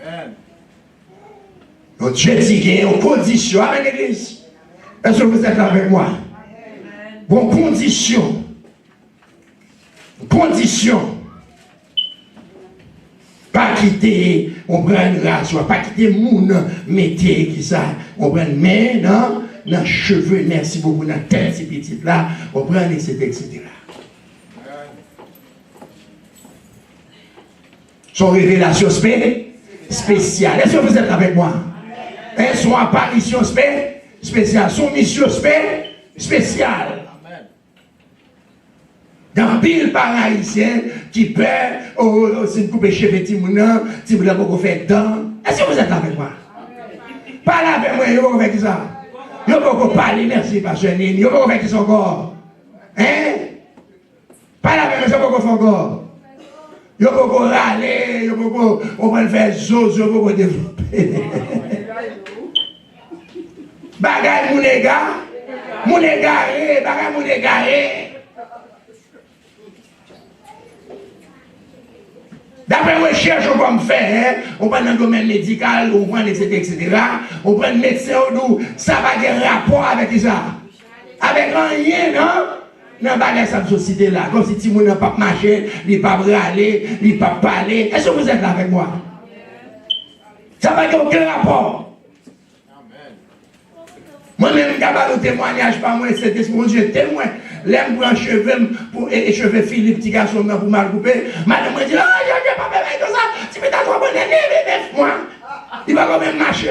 Amen. Donc Dieu dit qu'il y a une condition à l'église. Est-ce que vous êtes là avec moi? Bon, condition. Pas quitter, on prend une race, pas quitter moun, mettez qui ça, on prend une main dans les cheveux, merci beaucoup, dans la tête, ces petites là, on prend, etc. Son révélation spéciale. Est-ce que vous êtes là avec moi? Son apparition spéciale, son mission spéciale. Dans pile par haïtien qui perd, c'est une coupe de cheveux, si vous n'avez pas fait dents. Est-ce que vous êtes là avec moi? Parlez avec moi, vous avez fait ça. Vous n'avez pas parler, merci, pasteur Nini. Vous n'avez pas fait ça encore. Hein? Parlez avec moi, vous n'avez pas fait encore. Vous n'avez pas râler, vous n'avez pas faire zozo, vous n'avez pas développer. Bagay, mon les gars, Mon égaré, bagay mon égaré. D'après recherche, on va me faire, on prend dans le domaine médical, on prend etc. On prend le médecin, on dit, ça va avoir un rapport avec ça. Avec rien, non? Dans la société là, comme si tout le monde n'a pas marché, il n'a pas râler, il n'a pas parler. Est-ce que vous êtes là avec moi? Ça va avoir aucun rapport. Moi-même, je n'ai pas de témoignage par moi, c'est mon Dieu témoin. L'aime pour un cheveu, et cheveux Philippe, petit garçon, pour mal couper. Madame me dit, oh, je n'ai pas fait tout ça. Tu peux t'attendre bonne année, 9 mois. Il va quand même marcher.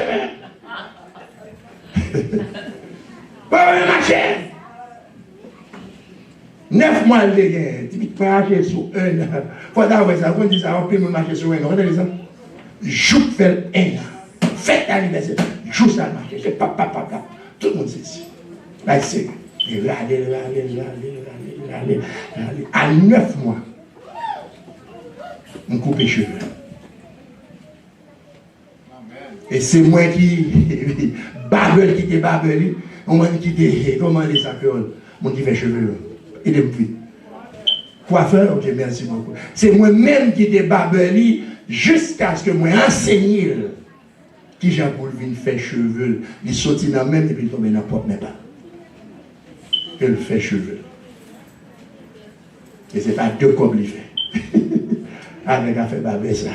Il va quand même marcher. 9 mois, les gars. Tu peux marcher sur un an. Faut d'abord ça, on dit ça, on peut marcher sur un an. Regardez ça. Joue fait un an. Fête d'anniversaire. Joue ça, marcher. C'est papa. Tout le monde sait ça. Là, c'est. Râler. À 9 mois, on coupe les cheveux. Et c'est moi qui barbel, qui te barbel, on m'a dit qui comment les accords, mon qui fait cheveux. Et depuis. Coiffeur, ok, merci beaucoup. C'est moi-même qui te barbel jusqu'à ce que moi enseigne qui j'ai pour venir faire cheveux. Il sortit dans même et puis il tombe dans la porte, mais pas. Elle fait cheveux. Et ce n'est pas deux comme il fait. Avec un fait barber ça.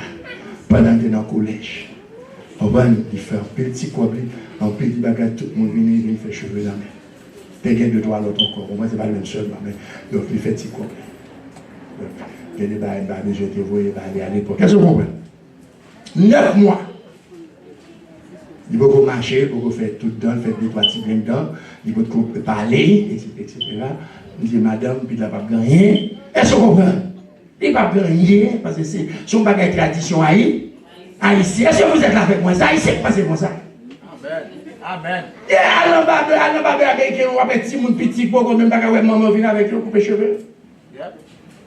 Pendant qu'il est dans le collège. On va lui faire un petit coble, un petit bagage, tout le monde vient faire cheveux dans la main. Il y a deux droits l'autre encore. Au moins, ce n'est pas le même seul, mais donc il fait un petit coble. Il y a des barbages, je te vois, à l'époque. Qu'est-ce que vous comprenez? 9 mois. Il faut marcher, il faut faire tout dedans, faire des trois petits dedans, il faut parler, etc. Il dit, madame, puis il n'a pas gagné. Est-ce que vous comprenez? Il n'a pas gagné, parce que c'est son bagage tradition haïtien. Est-ce que vous êtes là avec moi? Ça, Haïtien, c'est comme ça. Amen. Et allons pas avec qui on va petit monde petit pour qu'on même pas avec maman vient avec eux couper cheveux.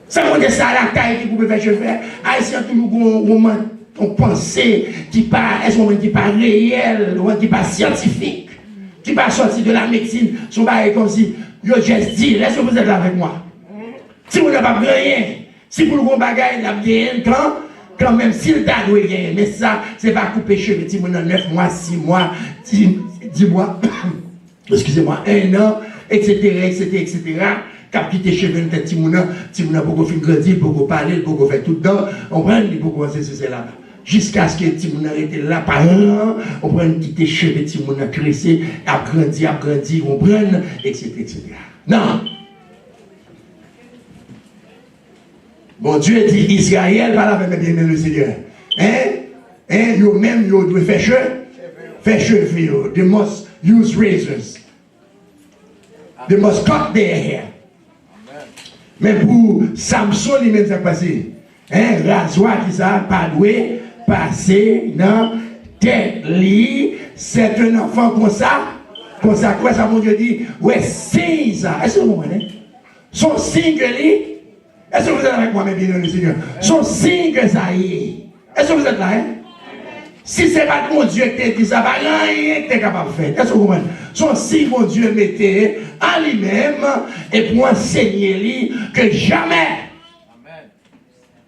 Ça veut dire ça la taille qui coupe faire cheveux. Haïtien toujours on pensait qui pas est-ce qu'on dit pas réel ou qui pas scientifique qui pas sorti de la médecine son bail comme si yo juste dit est-ce que vous êtes là avec moi si vous n'avez pas rien si vous le bagaille la bien quand même s'il t'a doué rien mais ça c'est pas couper cheveux si vous dans 9 mois 6 mois 10 mois excusez-moi 1 an etc. Cap quitter cheveux de petit mouna pour fin grandir pour parler pour faire tout dedans on prend pour commencer c'est là jusqu'à ce que Timouna était là par an, on prend une petite cheveux, Timouna crissé, a grandi, on prend, etc. Non. Bon Dieu dit Israël, pas avec bien le Seigneur. Yo même, yo doit faire cheveux, they must use razors. They must cut their hair. Mais pour Samson, il même ça passé. Rasoir qui ça, pas doué. Passé dans tête li, c'est un enfant comme ça, quoi ça mon Dieu dit, ouais, signe ça. Est-ce que vous comprenez? Son signe que lui, est-ce que vous êtes avec moi, mes bien le Seigneur? Son signe que ça y est. Est-ce que vous êtes là, hein? Si c'est pas mon Dieu qui t'a dit ça, va rien que tu es capable de faire. Est-ce que vous comprenez? Son signe, mon Dieu mettait en lui-même et pour enseigner lui que jamais.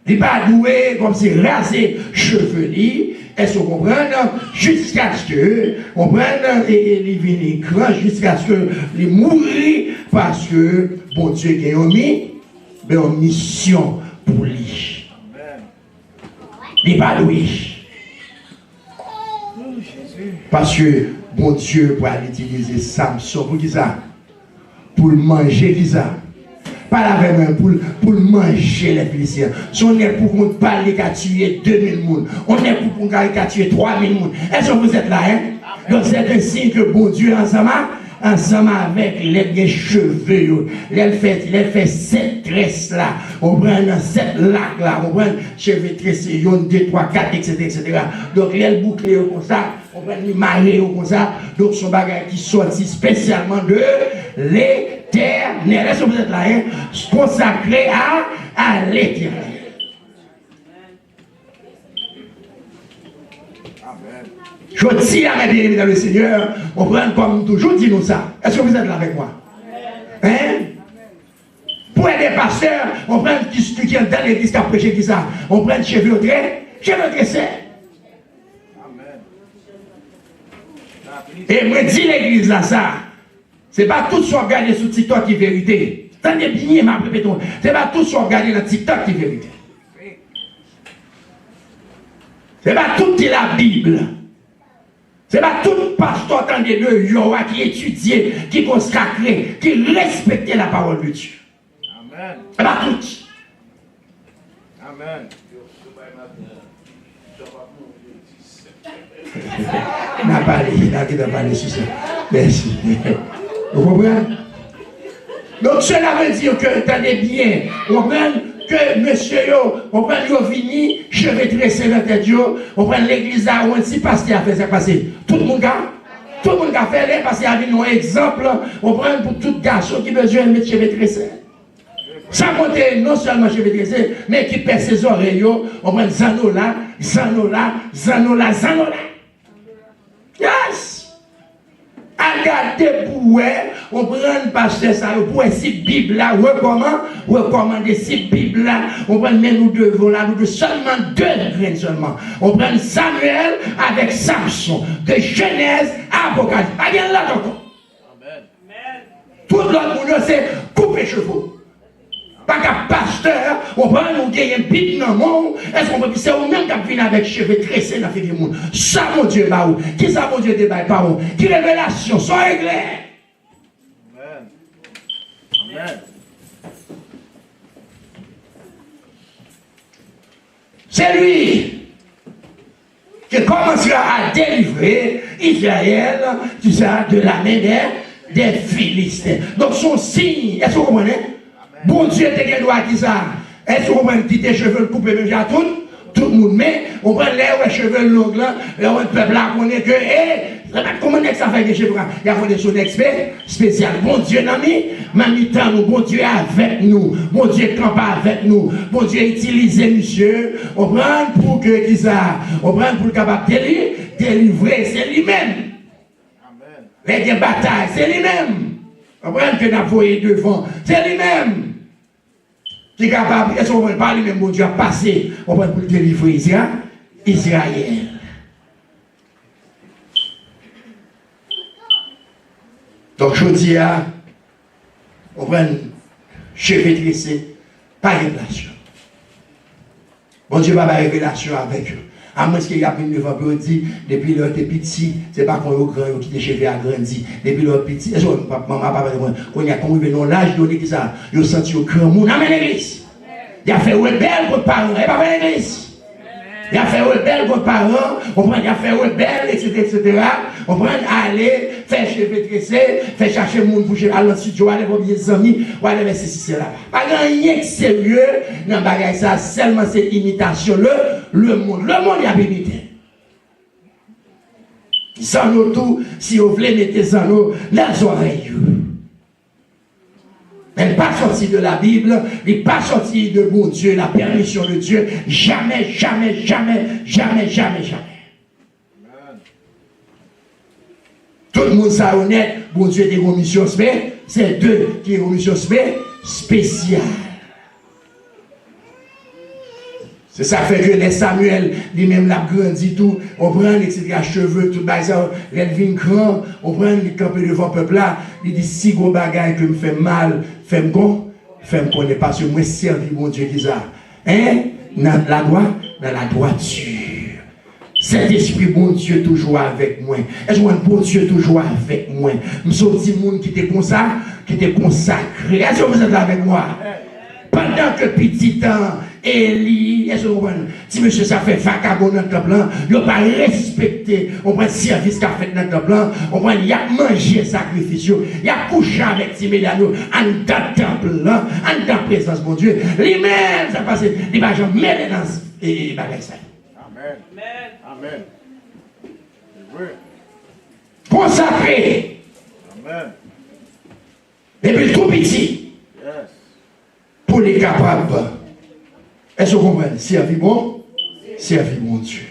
Il n'est pas doué comme si rasé chevelu, est-ce que vous comprenez? Jusqu'à ce que, vous comprenez, il vient grand, jusqu'à ce que il mourit, parce que, bon Dieu, qui a une mission pour lui. Il n'est pas doué. Parce que, bon Dieu, pour aller utiliser Samson, pour qui ça? Pour manger, qui ça? Pas la même pour manger les Philistins. Si on est pour qu'on parle qu'à tuer 2000 personnes, on est pour qu'on qu'à tuer 3000 personnes. Est-ce que vous êtes là, hein? Donc c'est un signe que bon Dieu ensemble avec les cheveux, il fait 7 tresses là, on prend 7 lacs là, on prend cheveux tressés, 2, 3, 4, etc. Donc les bouclés comme ça, on prend les marées comme ça, donc son bagage qui sortit spécialement de l'éternel. Est-ce que vous êtes là, hein? Consacré à l'éternel. Je dis à mes bien-aimés dans le Seigneur, on prend comme toujours dit nous ça. Est-ce que vous êtes là avec moi? Hein? Pour être des pasteurs, on prend qui est dans l'église qui a prêché qui ça. On prend cheveux tressés. Et moi dis l'église là ça. C'est pas tout ce qu'on regarde sur TikTok qui est vérité. Tenez bien ma répétition. C'est pas tout ce qu'on regarde dans TikTok qui est vérité. C'est pas tout qui est la Bible. C'est pas tout pasteur attendez-le Yoa qui étudiait, qui consacrait, qui respectait la parole de Dieu. Amen. C'est pas tout. Amen. On a parlé sur ça. Merci. Vous comprenez? Donc cela veut dire que, attendez bien, vous comprenez que monsieur, on prend le vini, cheveux tressés dans la tête, on prend l'église à on si pasteur a fait ça passer. Tout le monde a fait parce qu'il y a un exemple, on prend pour tout garçon qui besoin de mettre cheveux tressés. Ça compte non seulement cheveux tressés, mais qui perd ses oreilles, on prend Zanola. Yes! Regardez pour on prend le pasteur ça, pour cette Bible là, recommander cette Bible là, on prend mais nous devons là, nous devons seulement 2 graines seulement. On prend Samuel avec Samson, de Genèse à Apocalypse. Regarde là encore. Amen. Tout l'autre monde c'est couper chevaux. Pas qu'un pasteur, on prend nous gagner un bit dans le monde, est-ce qu'on peut dire c'est au-même qui vient avec cheveux tressés dans le monde. Ça, mon Dieu, bah où? Qui ça, mon Dieu, débat par où? Qui révélation, soyez clair. Amen. Amen. C'est lui qui commencera à délivrer Israël, tu sais, de la main des Philistins. Donc son signe, est-ce que vous comprenez? Bon Dieu, t'es droit qui ça? Est-ce qu'on prend tes cheveux coupés même à tout le monde? Mais on prend les cheveux longs là, le peuple là connaît que, comment est-ce que ça fait des cheveux? Il y a son expert spécial. Bon Dieu, nami, manitant nous, bon Dieu avec nous, bon Dieu campe avec nous, bon Dieu utilise monsieur. On prend pour que qui ça? On prend pour le capable délivrer, c'est lui-même. Amen. Les batailles, c'est lui-même. On prend que nous voyons devant, c'est lui-même. Qui est capable, est-ce qu'on ne peut pas lui-même, mon Dieu, à passer, on va pour le délivrer Israël. Donc, je dis, on prend cheveux tressés, pas de révélation. Bon Dieu, pas de révélation avec eux. À moins qu'il y a une fois, on dit, depuis leur petit, c'est pas qu'on est grand, qui te cheveux agrandi. Depuis leur petit, est-ce que maman, papa, quand il y a comme dans l'âge donné, qui ça, ils ont senti au grand monde. Amen, l'église. Il a fait rebelle contre parents, et pas l'église. Il a fait rebelle contre parents, on prend, il a fait rebelle, etc. On prend aller, faire cheveux tressés, faire chercher le monde pour aller dans le studio, aller voir des amis, ou aller vers ceci, là. Pas rien de sérieux, dans le bagage, ça, seulement c'est imitation. Le monde, il a imité. Sans nous tout, si vous voulez, mettez sans nous les oreilles. Elle n'est pas sortie de la Bible, elle n'est pas sortie de mon Dieu, la permission de Dieu. Jamais. Tout le monde ça honnête, bon Dieu est une mission spéciale, c'est 2 qui est une mission spéciale. C'est ça fait que les Samuel, lui-même l'a grandi tout, on prend les cheveux, tout ça, les vins grand, on prend les camper devant le peuple là, il dit si gros bagaille que me fait mal, fais-moi bon, fais-moi connaître parce que moi servi mon Dieu qui ça. Hein? Dans la droiture. Saint-Esprit, bon Dieu, toujours avec moi. Est-ce que bon Dieu, toujours avec moi? Je suis un petit monde qui était comme ça, qui était consacré. Est-ce que vous êtes avec moi? Pendant que petit temps, Élie, est-ce que vous comprenez? Si monsieur ça fait vagabond dans le temple, il n'a pas respecté, on prend le service qu'a fait dans le temple, on prend, il a mangé le sacrifice, il a couché avec Timédano, en dans le temple, en dans la présence de mon Dieu. Lui-même, ça passe, il va jamais dans et bagage ça. Amen. Consacré. Amen. Depuis tout petit. Yes. Pour les capables. Est-ce que vous comprenez? Servir bon? Servir mon Dieu.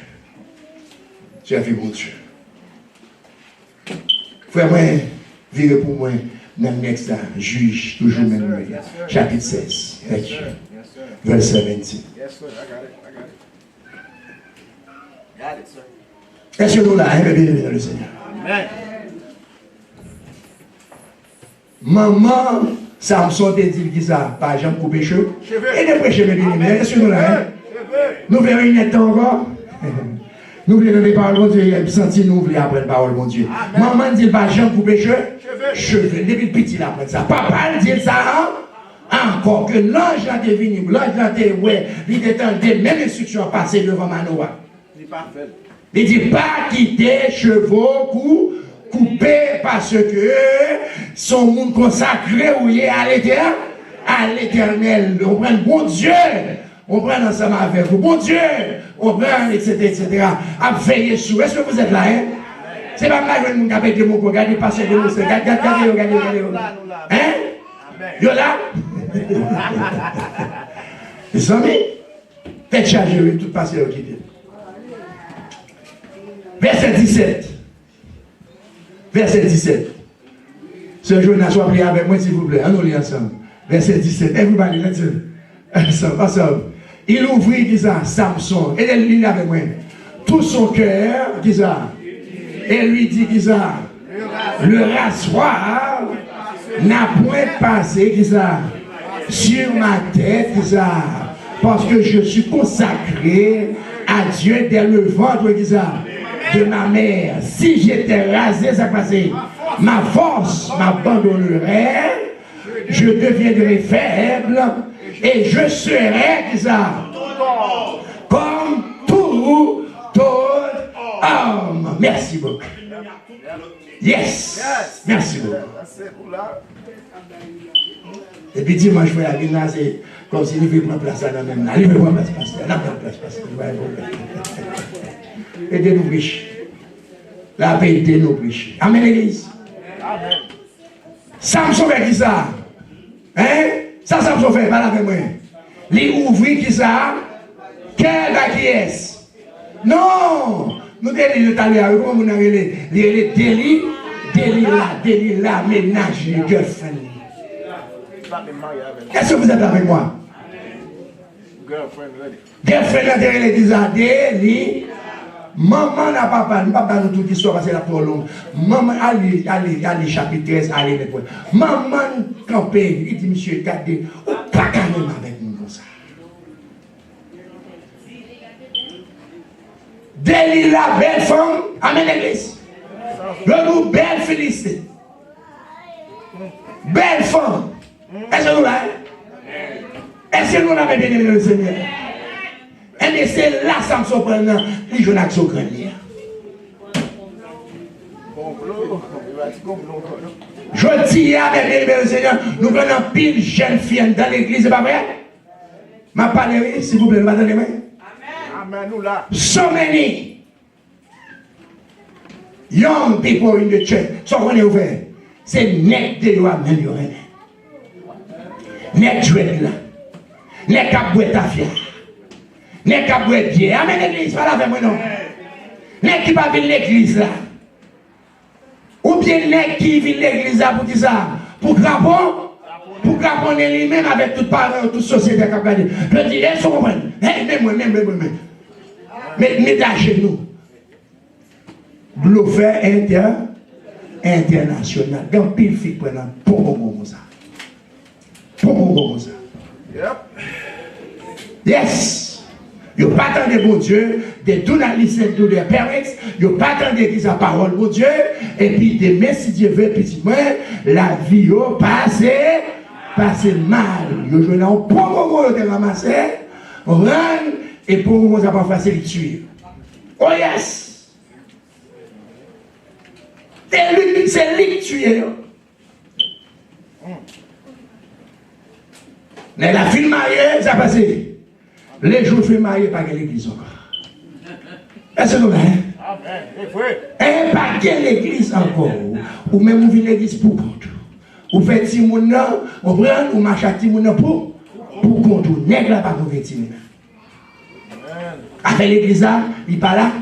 Servir mon Dieu. Frère, moi, virez pour moi. Même next là, juge, toujours même. Chapitre 16. Verset 26. Est-ce que nous là, bien le Seigneur? Amen. Maman, Samson te dit qui ça, par exemple, couper cheveux. Et de prêcher, mes bien-aimés. Est-ce que nous là, nous verrons une nette encore? Nous voulons les paroles, mon Dieu, sentir nous voulons apprendre la parole, mon Dieu. Maman dit par exemple, couper cheveux. Depuis petit, là, après ça. Papa dit ça, encore que l'ange là est venu, l'ange là est, ouais, il était en même instruction passée devant Manoah. Il dit pas quitter chevaux couper parce que son monde consacré ou est à l'éternel. On prend bon Dieu, on prend ensemble avec vous. Bon Dieu, on prend, etc. À veiller sur. Est-ce que vous êtes là, hein? C'est pas mal que nous avons des mots, regardez, passez de nous, regardez. Hein? Yo là? Les amis, faites charger tout passer au quitter. Verset 17. Verset 17. Ce jour-là, soit prié avec moi, s'il vous plaît. On lit ensemble. Verset 17. Everybody, let's do. Ensemble. Il ouvrit, dit ça, Samson. Et il lit avec moi. Tout son cœur, dit ça. Et lui dit, dit ça. Le rasoir n'a point passé, dit ça, sur ma tête, dit ça. Parce que je suis consacré à Dieu dès le ventre, dit ça, de ma mère. Si j'étais rasé, ça passait. Ma force m'abandonnerait, je deviendrai faible et je serai, dit ça, comme tout autre homme. Merci beaucoup. Yes. Merci beaucoup. Et puis dimanche, je vais à la c'est comme si il veut prendre place à la même. Il veut prendre place, il n'a pas de place. Et de nous riches. La paix de nous riches. Amen, l'église. Samson fait qui ça? Hein? Ça, Samson fait, pas avec moi. Les ouvriers qui ça? Quel va qui est? Non! Nous devons tout à l'heure, comment vous avez les délits là, ménage, les girlfriends. Est-ce que vous êtes avec moi? Girlfriend, les délits. Maman n'a pas parlé, papa nous toute l'histoire parce qu'elle est trop longue. Maman, allez, chapitre 13, allez, les points. Maman, campé, il dit, monsieur, regardez, ou pas quand même avec nous comme ça. Délila, belle femme, amen l'église. Le belle félicité. Belle femme. Est-ce que nous l'avons? Est-ce que nous l'avons bien aimé le Seigneur? Et bien c'est là, ça me surprend, les jeunes actions grenier. Je dis avec bien aimé le Seigneur, nous prenons pile jeune fille dans l'église, c'est pas vrai? Ma parole, s'il vous plaît, ne m'attendez pas. Amen. So many young people in the church, so qu'on est ouvert, c'est net de loi même, net jouet là, net capouet ta fière, net capouet pied. Amen, l'église, pas avec moi non. Net qui va venir l'église là, ou bien net qui vient l'église là pour dire ça, pour craponner lui-même avec toute parole, toute société qui a gagné. Je dis, est-ce que vous comprenez? Même. Mais à chez nous, bluffeur international. Dans pile fille prenant pour moment ça. Yes. Vous pas attendre bon Dieu, de do not listen to their parents, vous pas attendre qui sa parole bon Dieu, et puis demain si Dieu veut petit moins, la vie passe mal. Vous jouez dans un bon moment de ramasser, run, et pour vous ça pas facile de tuer. Oh yes! C'est lui qui tue. Mais la fille mariée, ça passe. Les jours de mariée, pas quelle église encore. Est-ce que vous voyez? Et pas quelle église encore. Ou même vous venez l'église pour compte. Vous faites si mon nom, vous prenez, vous marchez mon nom pour compte. Nègre là, pas converti. Avec l'église là, il parle là.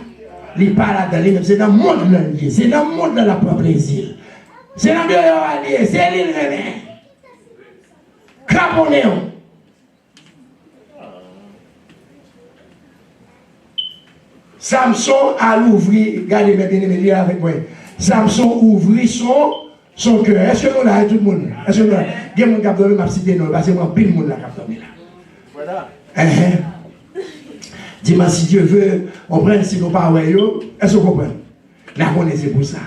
Il parle dans les mêmes. C'est dans le monde là. C'est dans le monde de la propre exil. C'est l'ambiance allié, c'est l'île René. Craponné. Samson a l'ouvri, regardez mes bien-aimés avec moi. Samson ouvrit son cœur. Est-ce que nous là, tout le monde? Est-ce que nous là? Il y a des gens qui ont dormi, ma cité, parce que moi, pile le monde là qui a dormi là. Voilà. Dis-moi, si Dieu veut, on prend si nous pas est-ce que vous comprenez? La connaissez pour ça.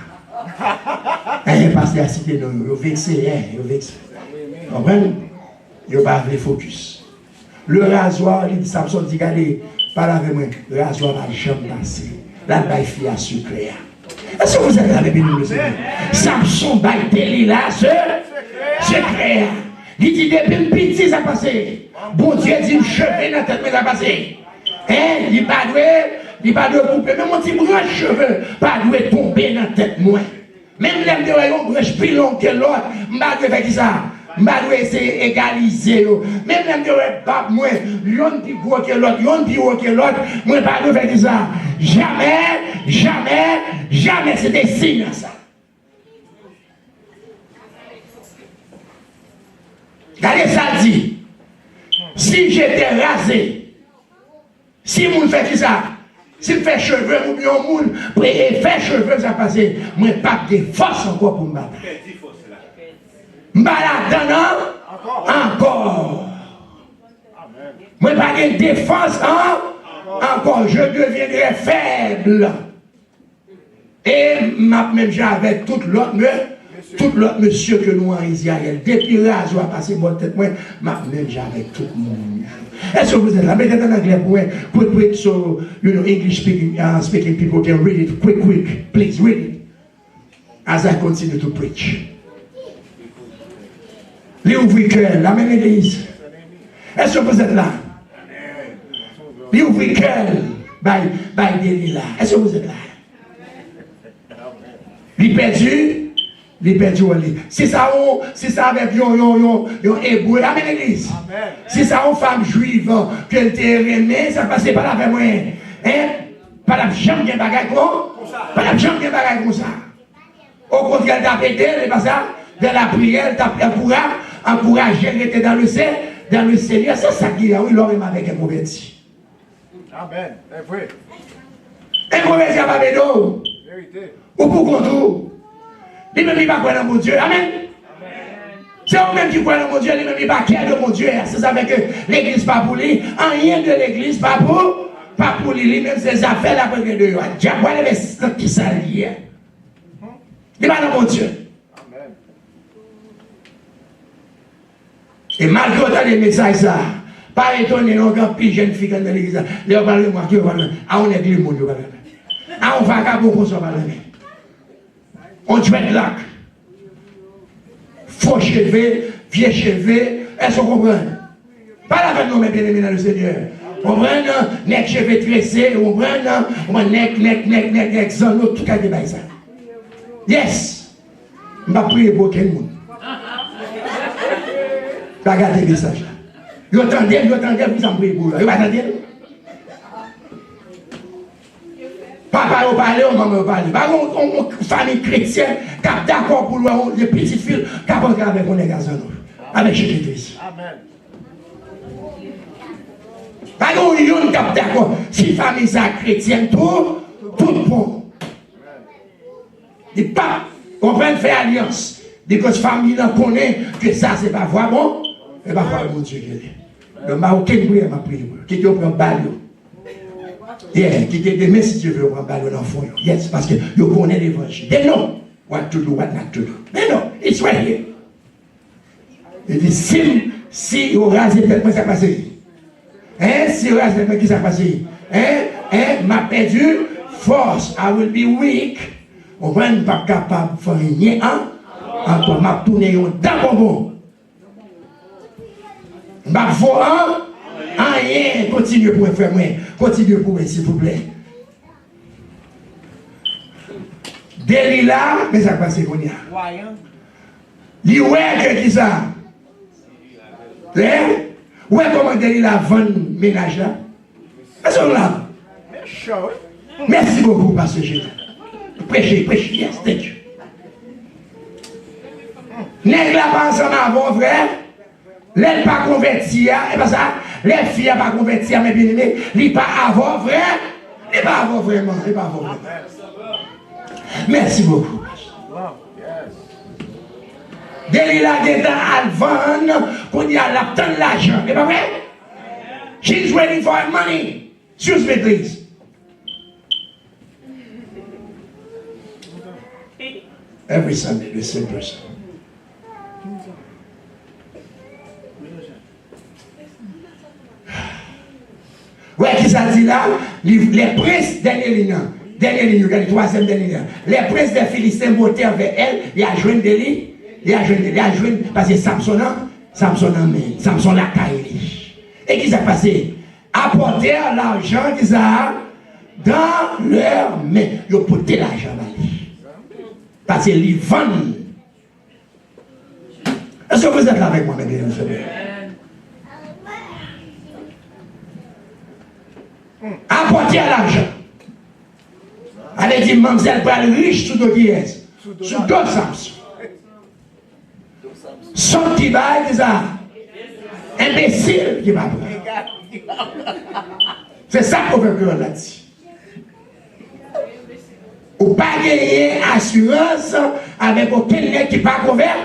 Parce que la cité, nous vexé, vous vexé. Vous comprenez? Vous pas le focus. Le rasoir, il dit, Samson dit, regardez, parle avec moi, le rasoir va jamais passer. Là, il fait à sucré. Est-ce que vous êtes avec nous, le Seigneur? Samson va là, secret. Il dit, depuis une petite, ça passe. Bon Dieu dit, cheveux dans la tête, mais ça passe. Il n'est pas de couper. Même mon petit branche cheveux, pas de tomber dans la tête, moi. Même les de branche plus long que l'autre, je ne vais pas faire ça. Je vais essayer d'égaliser. Même les de pape, moi, l'un plus gros que l'autre, l'un plus haut que l'autre, je ne vais pas faire ça. Jamais, c'est des signes ça. Regardez ça dit. Si j'étais rasé, si vous faites ça, si je fais cheveux, ou bien on fait cheveux, ça passe, moi pas de force encore pour me battre. Je encore. Moi pas de défense encore. Je deviendrai faible. Et même avec tout l'autre monsieur que nous en Israël. Depuis là, je vais passer mon tête, moi, même avec tout le monde. Est-ce que vous êtes là? Mettez en anglais pour moi. Quick, so, English speaking people can read it. Quick. Please read it. As I continue to preach. Les ouvriers cœur, la même église. Est-ce que vous êtes là? Les ouvriers cœur, by Delilah. Est-ce que vous êtes là? Les perdus, si ça avec un hébreu, la même église. Si ça une femme juive, qu'elle était aimée, ça passait pas avec moi. Pas la jambe de bagaille comme ça. Au contraire, t'as pété, et pas ça, de la prière, t'as encouragé, elle était dans le Seigneur. C'est ça qui a, oui, l'homme avec un converti. Amen. C'est vrai. Un converti à Babédo. Vérité. Ou pour contour. Il ne peut pas croire dans mon Dieu. Amen. C'est eux-mêmes qui croient dans mon Dieu. Il ne peut pas croire dans mon Dieu. C'est ça que l'église pas pour lui. Rien de l'église pas pour lui. Même ses affaires là pour que de lui. Diable, les qui s'allient. Il n'est pas dans mon Dieu. Amen. Et malgré autant de messages, ça, pas étonné, on a plus jeune fille dans l'église. Les gens parlent de moi, qui parlent. Ah, on est le monde. Ah, on va à beaucoup de parler. On dreadlock là. Faux cheveux, vieux cheveux. Est-ce qu'on comprend? Pas la peine de nous mettre bien-aimés dans le Seigneur. On prend les cheveux tressés, on prend les zones, tout cas de ça. Yes! Je vais prier pour quel monde. Regardez le message. Vous entendez, vous en priez pour eux. Vous entendez? Papa vous parle, maman vous parle. Par contre, une famille chrétienne qui est d'accord pour les petites filles qui apportent avec mon garçon. Avec Jésus-Christ. Amen. Par contre, il y a une qui est d'accord. Si la famille est chrétienne, tout bon. Les papes comprennent faire alliance. Dès que la famille connaît que ça, c'est pas voir bon, et pas voir mon Dieu. Le Marocain, il m'a prié. Qui te prend balle. Qui te dit, mais si tu veux prendre balle dans le fond. Yes, parce que vous connaissez l'évangile. They know what to do, what not to do. They know, it's right here. Il dit, si vous rasez tête, moi ça passe. Si vous rasez tête, qui ça passe? M'a perdu force. I will be weak. On va pas capable de faire rien. Encore, m'a tourné un bonbon. M'a fait rien. Continuez pour faire moi. Continuez pour moi, s'il vous plaît. Delilah, mais ça passe qu'on y a. Il ouais qui ça? Ouais, comment Delilah vend ménage là? Est-ce qu'on l'a? Merci beaucoup, Pasteur Jésus. Prêchez, yes, thank you. Nèg la pas ensemble avant, frère. Les pas convertis, et pas ça. Les filles pas convertis, mais bien aimé, les pas avant, frère. Les pas avant vraiment, les pas avant vraiment. Merci beaucoup. Delilah est dans Alvan, qu'on y a la tonne d'argent, c'est pas vrai? She's waiting for money. Excuse me, please. Every Sunday, the same person. Ouais, qui ça dit là? Les princes dernière ligne, regardez, troisième dernière ligne. Les princes des Philistins montaient vers elle, il y a joint de lui, il y a joint, parce que Samson la caille. Et qui s'est passé? Apporter l'argent qu'ils ont dans leurs mains. Ils ont porté l'argent là. Parce qu'ils vendent. Est-ce que vous êtes là avec moi, mes bien aimés? Apporter l'argent. Allez dire, mademoiselle, pour aller riche sous d'autres qui est. Sous d'autres Samson. Son petit bail, c'est ça. Imbécile qui va prendre. C'est ça qu'on veut que l'a dit. Ou pas gagner assurance avec aucun nez qui pas couvert.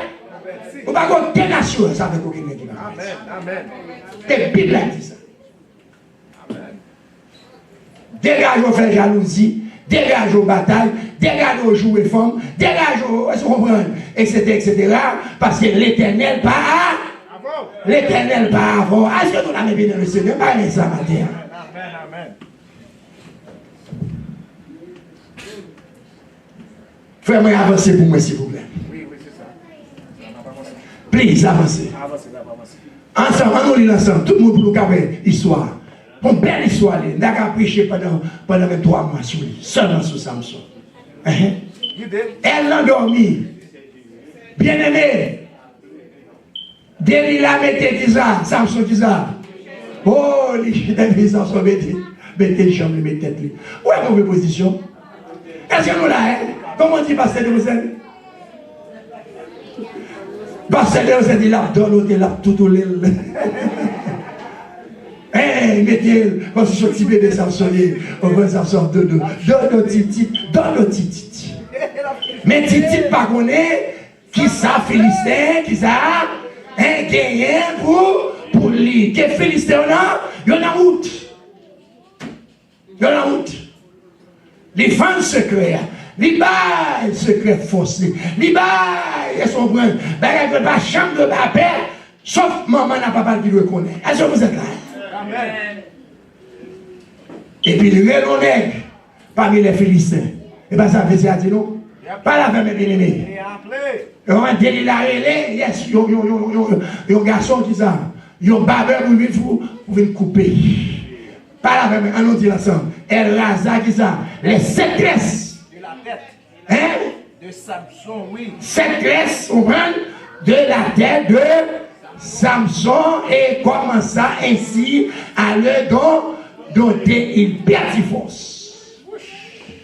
Ou pas aucune assurance avec aucun nez qui pas couvert. Amen. C'est Bible qui dit ça. Dégage au faire jalousie, dégage aux batailles, dégage aux jouets femmes, dégage aux. Est-ce qu'on comprend? Etc. Parce que l'éternel part. L'éternel part avant. Est-ce que nous l'avons bien dans le Seigneur? Parlez ça matin. Amen. Frère, moi, avancez pour moi, s'il vous plaît. Oui, c'est ça. Please, avancez. Ensemble, on lit ensemble. Tout le monde pour nous caber histoire. Une belle histoire. Nous avons prêché pendant 23 mois sur lui. Seulement sur Samson. Elle l'a dormi. Bien aimé. Delilah mettait ça. Samson dit ça. Oh, les Samson mettait les jambes, les têtes. Où est votre position? Est-ce que nous là, comment dit Pasteur de Moussel? Pasteur de Moussel dit là, donne là, tout au lait. Mettez, quand je suis petit bébé Samsonnier, on va Samson, donne nos titi. Mais titi, pas connaît, qui ça, Philistin, qui ça, gagné pour lui. Qui Philistin, il y en a route. Les femmes secrets, les bails secrets forcés, les bails, elles sont brunes, elles ne pas chambre de ma paix, sauf maman n'a pas qui le connaît. Est-ce que vous êtes là? Amen. Et puis le nègre parmi les Philistins. Et bien ça veut dire, non? Pas la femme bien-aimée. Et on va dire, la relais, yes, il y a un garçon qui ça. Il y a un barbeur pour venir couper. Pas la femme, on dit ensemble. Elle rasa qui ça. Les 7 tresses. De la tête. Hein? De Samson, oui. 7 tresses, on prend de la tête de Samson et commença ainsi à le doter, il perdit force.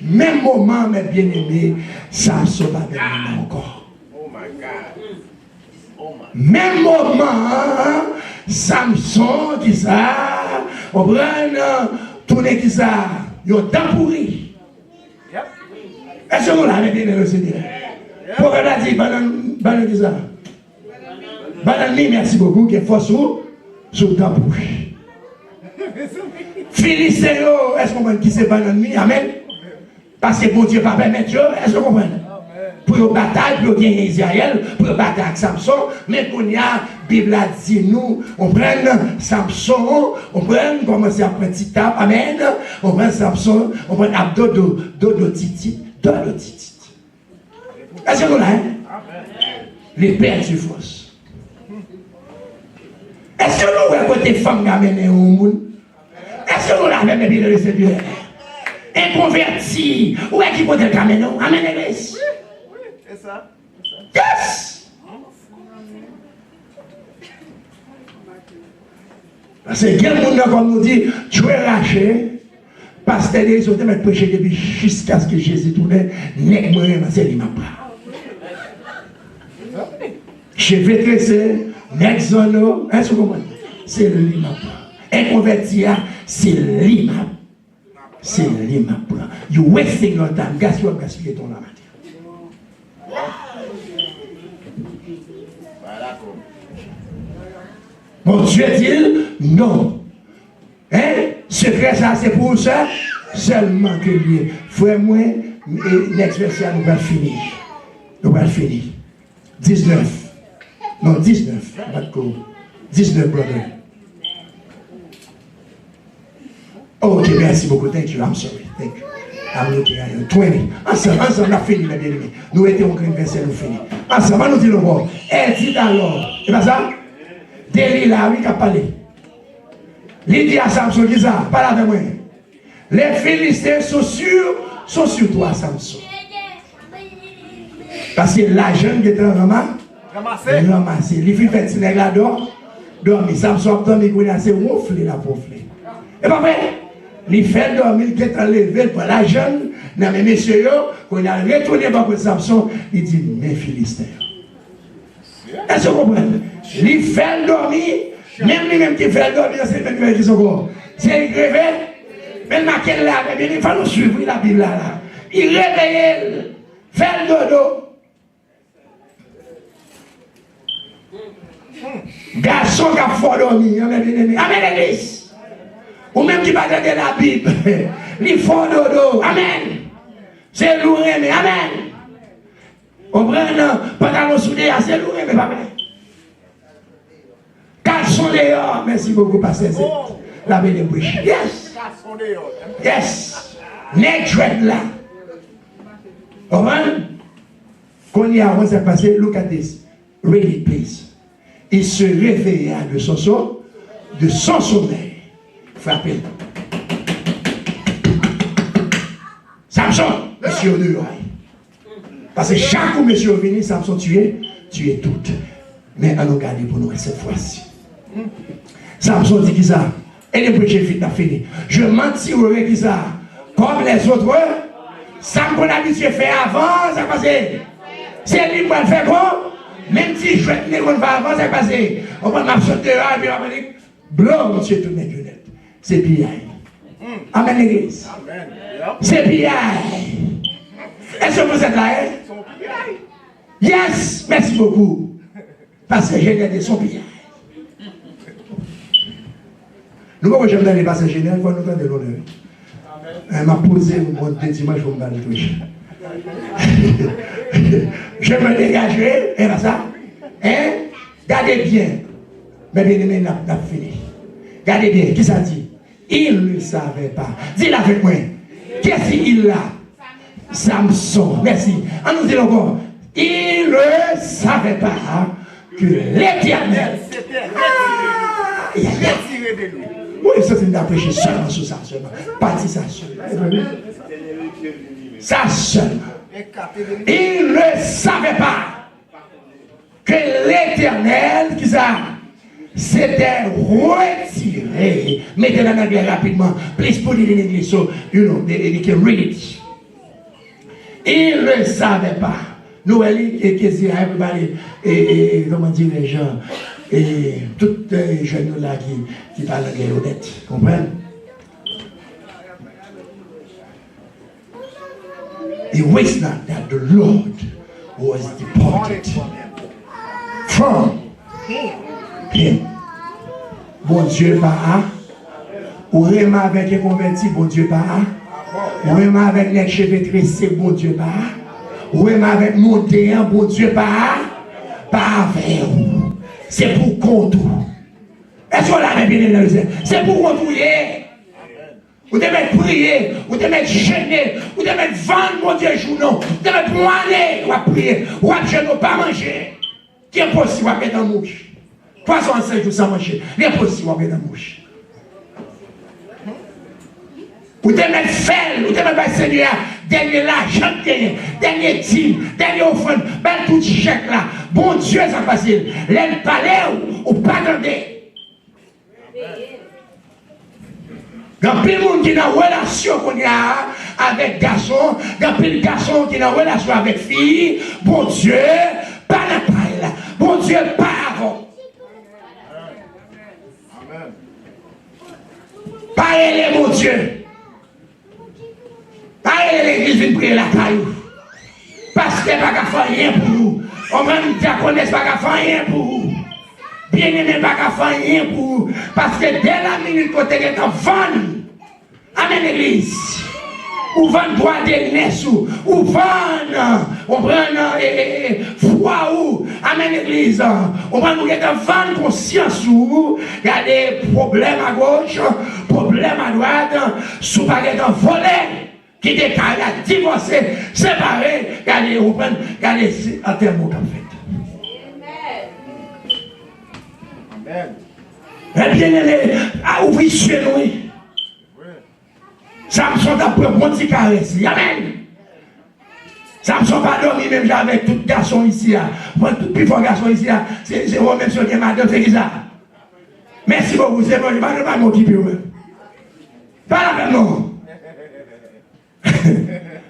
Même moment, mes bien-aimés, Samson va devenir encore. Oh my God. Même moment, Samson qui ça, on prend tourner qui ça, il y a temps pourri. Est-ce que vous l'avez bien aimé le Seigneur? Pourquoi il a dit, banane qui ça? Banane, merci beaucoup, qui est fort sur le temps pourri. Philistin, est-ce qu'on comprend qui c'est banane? Amen. Parce que bon Dieu pas permettre, est-ce qu'on comprend? Pour bataille, pour gagner Israël, pour battre avec Samson, mais qu'on y a, la Bible a dit nous, on prend Samson, on prend, commencer à prendre petit tape, amen, on prend Samson, on prend dodo titi. Est-ce que vous l'avez? Les pères du force. Est-ce que nous avons côté femme qui amène au monde? Est-ce que nous l'avons même bien le Seigneur? Inconverti, où est-ce qu'il faut être amène? Amène l'église. Oui, c'est ça. Yes! Parce que quel monde comme nous dit, tu es lâché, pasteur des autres, mais prêcher depuis jusqu'à ce que Jésus tourne, n'est-ce pas, c'est lui ma part. cheveux tressés, nez zono, est-ce que vous comprenez? C'est l'imam. Inconverti, c'est l'imam. C'est l'imam. You wasting your time. Gaspiller ton âme. Mon Dieu dit non. Hein? Secret ça, c'est pour ça seulement que lui. Frère, moi, next verset, nous allons finir. Nous allons finir. 19. Non, 19. 19, brother. Oh, ok, merci beaucoup. Thank you. I'm sorry. Thank you. I'm looking at you. 20. Ensemble, on a fini, mes bien-aimés. Nous étions au grand verset, nous finissons. Ensemble, nous disons encore. Elle dit alors. C'est pas ça? Delilah, oui, qui a parlé. Il dit à Samson, qui ça? Parle avec moi. Les Philistins sont sur toi, Samson. Parce que la jeune qui est ramassée, les filles fait une règle d'or, dormir. Samson a dormi, il a ronflé la pauvre. Et pas vrai? Les fait dormir, il est enlevé pour la jeune, dans mes messieurs, quand il a retourné par Samson, il dit, mes Philistins. Est-ce que vous comprenez? Il fait dormir, même lui-même qui fait dormir, c'est le même qui sont quoi? C'est il réveille, même dans quelle là, il faut nous suivre la Bible là. Il réveille, fait le dodo. Garçon qui a fort dormi, amen l'église. Ou même qui va regarder la Bible, il faut dodo, amen. C'est lourd, mais amen. On prend un pantalon soudé, c'est lourd, mais pas vrai. Garçon dehors, merci beaucoup, pasteur. La belle bouche. Yes. Yes. Neck dread là. On va. Quand il y a un s'est passé, look at this. Read it, please. Il se réveilla de son sommeil. Frappez. Samson, monsieur dehors. Parce que chaque fois monsieur venu, Samson tué toutes. Mais allons garder pour nous cette fois-ci. Samson dit qui ça? Et les prêcheurs finissent fini. Je mentirai qui ça? Comme les autres, ça qu'on a habitué faire avant, ça passe. C'est lui qui va le faire bon. Même si je vais tenir qu'on va avant, ça passe. On va m'absorber dehors et puis on va dire, blanc, monsieur, tout le monde. C'est bien. Amen, l'église. C'est bien. Est-ce que vous êtes là? Yes, merci beaucoup. Parce que j'ai regardé son bien. Nous, quand j'aime dans les passages généraux, il faut nous donner l'honneur. Elle m'a posé mon dimanche pour me battre tout. Je me dégagerai, et là ça. Hein? Gardez bien. Mais bien aimé, n'a fini. Gardez bien, qui ça dit? Il ne savait pas. Dis-le avec moi. Qu'est-ce qu'il a? Samson. Merci. On nous dit encore. Il ne savait pas que l'Éternel. Oui, ça c'est d'apprêcher seulement sur ça seulement. Parti ça seulement. Ça seulement. Il ne savait pas que l'Éternel, qui ça, s'était retiré. Mettez la main rapidement. Please put it in English so you know they can read it. Il ne savait pas. Nous, everybody, comment dire les gens, et toutes les jeunes là qui parlent anglais honnête, comprenez? He wished not that the Lord was departed from him. Bon Dieu pas, ou vraiment avec les convertis, bon Dieu pas, ou vraiment avec les cheveux tressés, bon Dieu pas. Oui, mais avec mon déant, bon Dieu, pas avec vous. C'est pour contour. Est-ce qu'on l'a bien dans le ciel? C'est pour contourner. Vous devez prier, vous devez gêner, vous devez vendre mon Dieu journaux, vous devez moiner, vous devez prier, vous devez pas manger. Qui est possible à mettre dans la mouche? 365 jours sans manger. Il est possible à mettre dans la mouche. Vous devez mettre fel, vous devez mettre Seigneur, dernier l'argent, dernier dîme, dernier offrande, ben tout chèque là. Bon Dieu, ça passe. L'aile palais ou pas demander. Il y a plein de monde qui est en relation qu'on a avec garçon, il y a plein de garçons qui sont en relation avec fille. Bon Dieu, pas la paille là. Bon Bon Dieu, pardon. Amen. Parlez-les, mon Dieu. Parlez l'église, viens prier la caillou. Parce qu'elle n'a pas faire rien pour nous. On même diaconesse pas faire rien pour vous. Bien-aimé pas faire rien pour vous. Parce que dès la minute que tu es en vente, amen l'église. Ou vendre droit de naissance, ou vendre, on prend foi ou, amen l'église. On prend vendre conscience ou, il y a des problèmes à gauche, problèmes à droite, sous pas de voler, qui décale, divorcé, séparé, regardez, on prend, regardez, c'est un terme qu'on fait. Amen. Eh bien, à ouvrir chez nous. Samson t'a pris un bon petit caresse. Amen. Samson pas dormi même avec tout garçon ici. Moi, tout plus fort garçon ici. C'est moi-même sur madame, c'est qui ça? Merci beaucoup. C'est bon, je ne vais pas m'occuper. Pas la peine, non.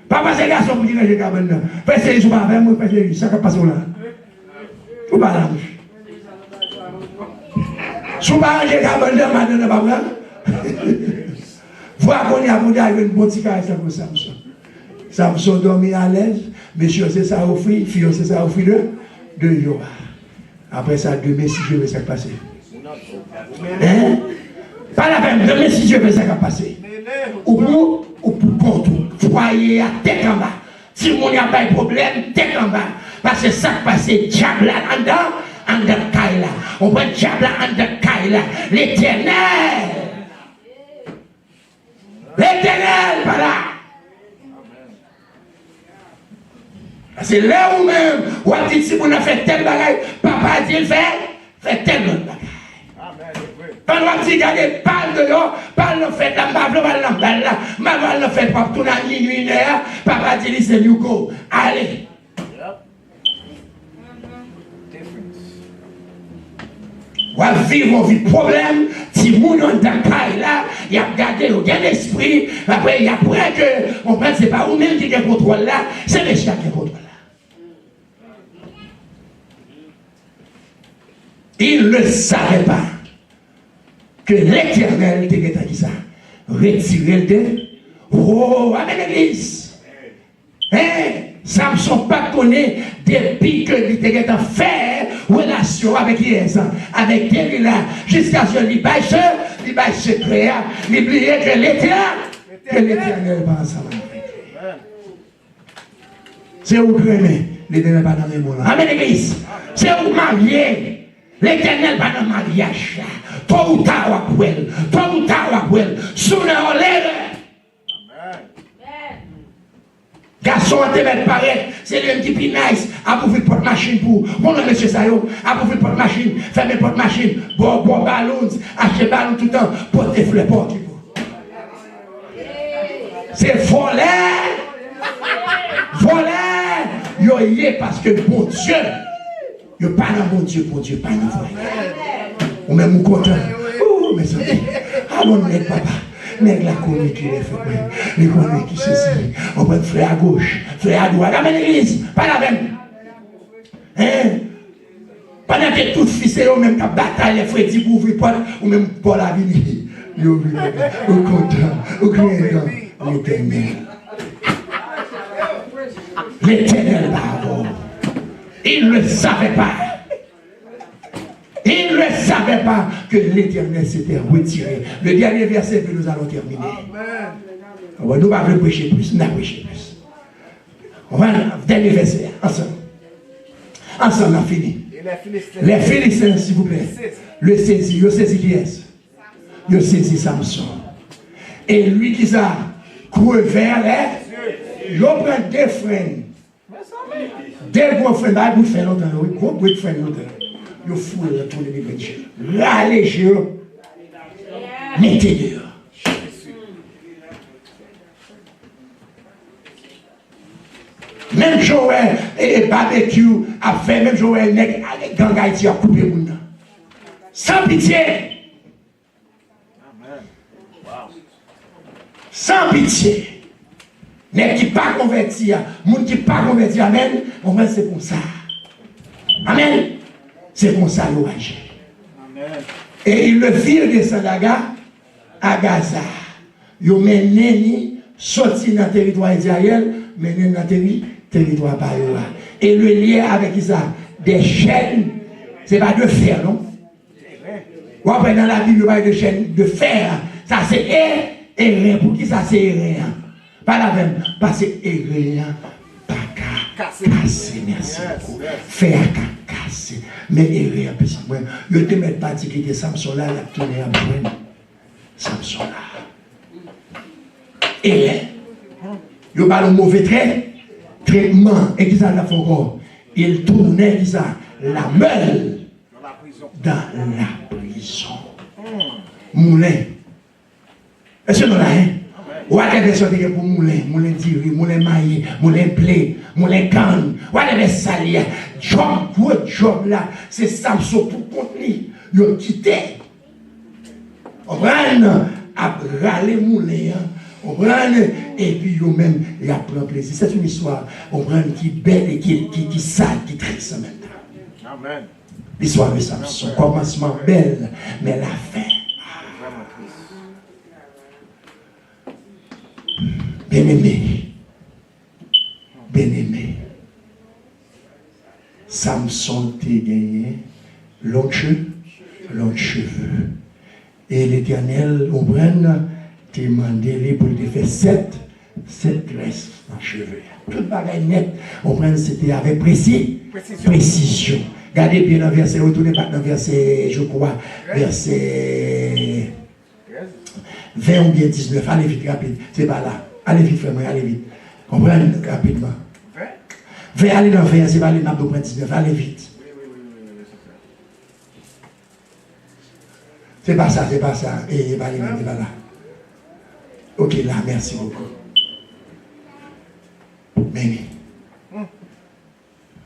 Papa, c'est garçon pour dire que j'ai cabane là. Parce que je ne suis pas avec moi, parce que ça ne passe là. Ou pas là. Si vous ne j'ai cabane là, madame, pas là. Voilà qu'on y a une bonne petite caresse pour Samson. Samson dormit à l'aise, monsieur c'est ça offrir, fille c'est ça offrir deux jours. Après ça, demain si Dieu veut ça passer. Hein? Pas la peine, demain si Dieu veut ça passer. Ou pour contre, foyer à tête en bas. Si mon n'y a pas de problème, tête en bas. Parce que ça passe, diable là en dedans Kaila. On prend diable là en dedans Kaila. L'Éternel. L'Éternel, voilà. C'est là où même, où on dit si on a fait tel bagage, papa dit fait tel autre bagage. Quand on dit, regardez, parle de l'eau, parle de fait la mave, parle de fait pour tourner à minuit, une heure, papa dit c'est you go. Allez. On va vivre une vie de problème. Si mon nom est là, il a gardé le gain d'esprit. Après, il y a près que, on pense que ce n'est pas vous-même qui a contrôle là, c'est le chien qui a contrôle là. Il ne savait pas que l'Éternel t'a dit ça. Retirer le dé. Oh, amen l'église. Hein? Samson pas connaît depuis que il était fait relation avec Jésus, avec elle là, jusqu'à ce qu'il baisse secret, il oubliait que l'Éternel va ensemble. C'est où crémer, l'Éternel pas dans le monde. Amen l'église. C'est où marier, l'Éternel pas dans le mariage. Tôt ou tard après, sooner or later. Garçon à te mettre pareil, c'est lui qui est nice, à pouvir porte machine pour, mon nom monsieur Sayo, à pouvir porte machine, fermer porte machine, boire ballons, acheter ballons tout le temps, porter fleurs, porte. C'est voler, yo y est parce que bon Dieu, yo pas dans bon Dieu, pas dans vrai. Ou même ou content, oh, mais ça, allons avec papa. Nèg la connu qui est fait, les connu qui ceci, on peut frère à gauche, frère à droite, amen l'église, pas la même. Hein? Pendant que tout fils et eux même qui bataille les frères dit pour ouvrir porte, ou même pour la vie, ils ouvrent, ou content, ou créant, l'Éternel. L'Éternel pardon. Il ne savait pas. Il ne savait pas que l'Éternel s'était retiré. Le dernier verset que nous allons terminer. Amen. Nous allons prêcher plus, nous allons prêcher plus. On va le dernier verset, ensemble. Ensemble, on a fini. Les Philistins, s'il vous plaît. Le saisi, il saisit qui est-ce? Il saisit Samson. Et lui qui a couru vers les, il prend deux frères. Deux gros frères, il fait longtemps, gros frères longtemps. Il faut retourner les Dieu. Rallégez, mettez dehors. Même Joël et barbecue a fait, même Joël nègre avec gang Haïti a coupé le monde. Sans pitié. Sans pitié. Nègre qui pas converti, monde qui pas converti, amen. On va c'est pour ça. Amen. C'est comme ça qu'il agit. Et il le firent descendre à Gaza. Il mène Néni, sorti dans le territoire d'Israël, mené dans le territoire par là. Et le lien avec ça, des chaînes, ce n'est pas de fer, non? Ou après dans la Bible, il parle de chaînes de fer. Ça c'est rien. Pour qui ça c'est rien? Pas la même. Parce que rien, pas casser. Merci beaucoup. Fer à casser. Mais rien, parce que moi, je te mets pas que Samson là, il a tourné à prendre. Samson là. Et rien. Il parle de mauvais traitement. Et qui ça l'a fait encore? Il tournait, qui ça? La meule dans la prison. Moulin. Est-ce que nous l'avons? Ou à des sortes pour moulin diri, moulin maillé, moulin blé, moulin canne, ou à des salières. Job, gros job là, c'est Samson pour contenir. Il a quitté. On prend à râler moulin. On prend et puis il même il prend plaisir. C'est une histoire. On prend qui belle et qui sale, qui triste en même temps. Amen. L'histoire de Samson, commencement belle, mais la fin. Bien-aimé, Samson t'a gagné long cheveux. Et l'Éternel, on prenne, t'a demandé pour te faire sept tresses dans les cheveux. Tout le bagage net, on prenne, c'était avec précision. Regardez bien dans le verset, retournez pas dans le verset, je crois, verset 20 ou bien 19. Allez vite, rapide. C'est pas là. Allez vite, frère, allez vite. Comprenez rapidement. 20, allez dans 20, c'est pas les nappes de 19. Allez vite. C'est pas ça. Et pas les mêmes, c'est pas là. Ok, là, merci beaucoup. Mais,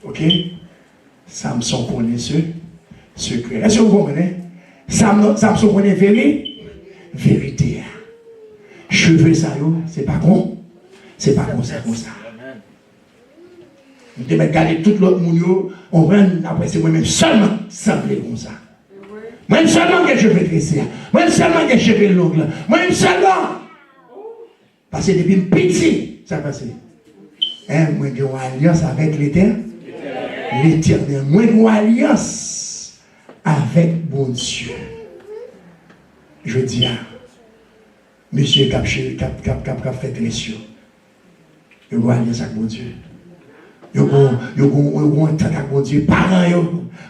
ok? Samson connaît ce secret. Est-ce que vous comprenez? Samson connaît vérité. Cheveux, ça, c'est pas con. C'est pas comme ça. Vous devez regarder tout l'autre monde, on va après c'est moi-même seulement sembler comme ça. Moi-même seulement que je vais dresser. Moi-même seulement que je vais l'ongle. Moi-même seulement. Parce que depuis une petit, ça passe. Moi, j'ai une alliance avec l'Éternel. Moi, j'ai une alliance avec mon Dieu. Je dis à monsieur Cap fait précieux. Je vais alliance avec mon Dieu. Je vais entendre avec mon Dieu. Parents,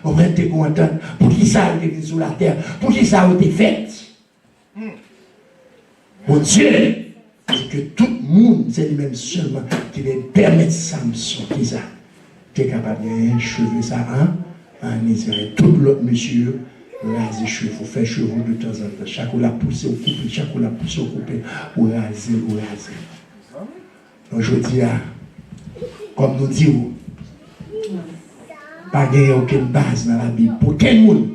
on va être content. Pour qui ça a été sur la terre? Pour qui ça a été fait? Mon Dieu, c'est que tout le monde, c'est lui-même seulement qui va permettre Samson, qui ça, qui est capable de gagner cheveux, ça, en Israël. Tout l'autre monsieur, raser cheveux, faire cheveux de temps en temps. Chaque la pousse au coupé, chaque la pousse au coupé, ou raser. Donc je dis, comme nous disons, pas gagner aucune base dans la Bible. Pour quel monde,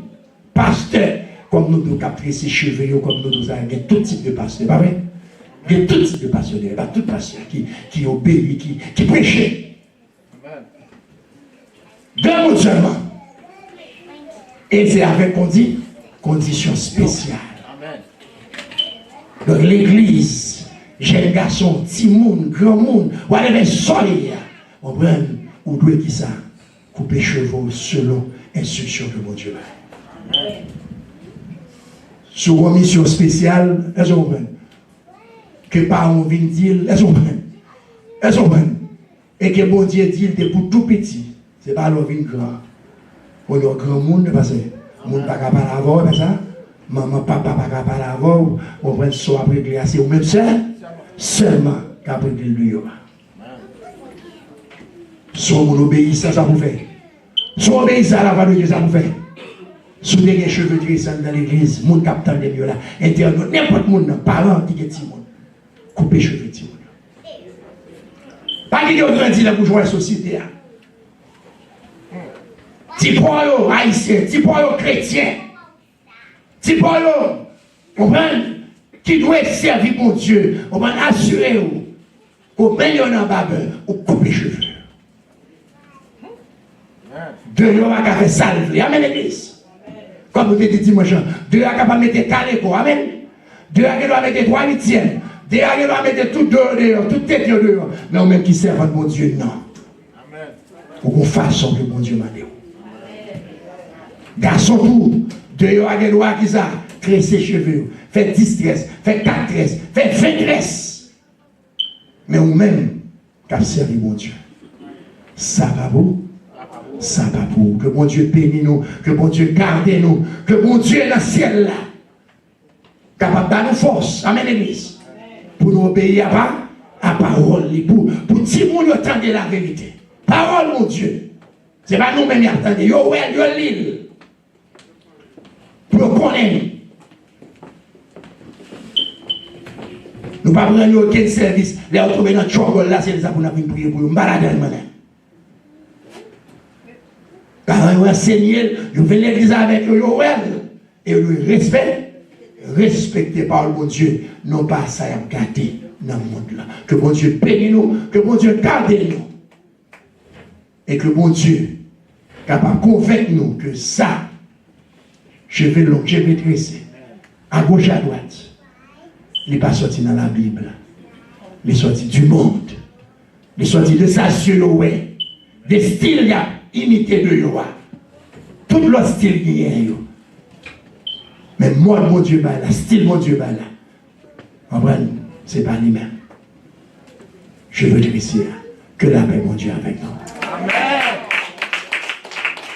pasteur, comme nous devons capter ses cheveux, comme nous devons avoir tout type de pasteur, pas vrai? Il y a tout type de pasteur, il y a tout pasteur qui obéit, qui prêche. Deux mots seulement. Et c'est avec condition spéciale. Donc l'église, jeune garçon, petit monde, grand monde, ou aller soleil, on prend ou doit qui ça, couper cheveux selon instruction de mon Dieu. Sur une mission spéciale, est-ce qu'on prend? Que par on vient dire, est-ce qu'on prend? Et que bon Dieu dit, il est pour tout petit. C'est pas l'on vient grand. On a un grand monde, parce que le monde ne peut pas parler avant, ça. Maman, papa, ne peut pas parler avant. On prend soit après de c'est au même seulement qu'après de lui. Soit on obéit, ça vous fait. Soit on obéit, ça la valeur de Dieu, ça vous fait. Sous les cheveux dressants dans l'église, mon capitaine de mieux là, internaute, n'importe qui, parents qui est petit monde, couper cheveux petit monde. Pas qu'il y a grandi là pour jouer à la société. Ti poyo haïtien, ti poyo chrétien, ti poyo, comprendre, qui doit servir mon Dieu, on va assurer qu'au meilleur en babeur, on coupe les cheveux. Dieu n'a pas fait salve. Amen, l'église. Comme vous avez dit dimanche, Dieu n'a pas mettre caléco. Amen. Dieu n'a pas mettre 3 huitièmes. Dieu n'a pas mettre tout dehors, tout tête dehors. Mais on même qui sert à mon Dieu, non. Amen. Pour qu'on fasse ce que mon Dieu m'a dit. Garçon tout, Dieu a des lois qui ça, créer ses cheveux, fait 10 tresses, fait 4 tresses, fait 20 tresses. Mais ou même, qui servi mon Dieu. Ça va vous? Ça va pour que mon Dieu bénisse nous, que mon Dieu garde nous, que mon Dieu est dans le ciel là, capable de nous force, amen l'église, pour nous obéir à parole, pour dire nous entendre la vérité. Parole mon Dieu, c'est pas nous-mêmes qui attendons, yo ouais, yo l'île, pour connaître. Nous ne pouvons pas prendre aucun service, les retrouver dans le trouble là, c'est ça pour nous prier pour nous, balader le malin. Car on enseigné, je vais l'église avec eux, et le respecter par le bon Dieu, non pas ça à gâter dans le monde là. Que bon Dieu bénisse nous, que bon Dieu garde nous. Et que bon Dieu capable de convaincre nous que ça, je vais dresser, à gauche, à droite, il n'est pas sorti dans la Bible. Il est sorti du monde. Il est sorti de sa ouais, des styles imité de Yoa. Tout le style qui est. Mais moi, mon Dieu, la style, mon Dieu, là. Ce n'est pas lui-même. Je veux dire ici, que la paix, mon Dieu, avec nous.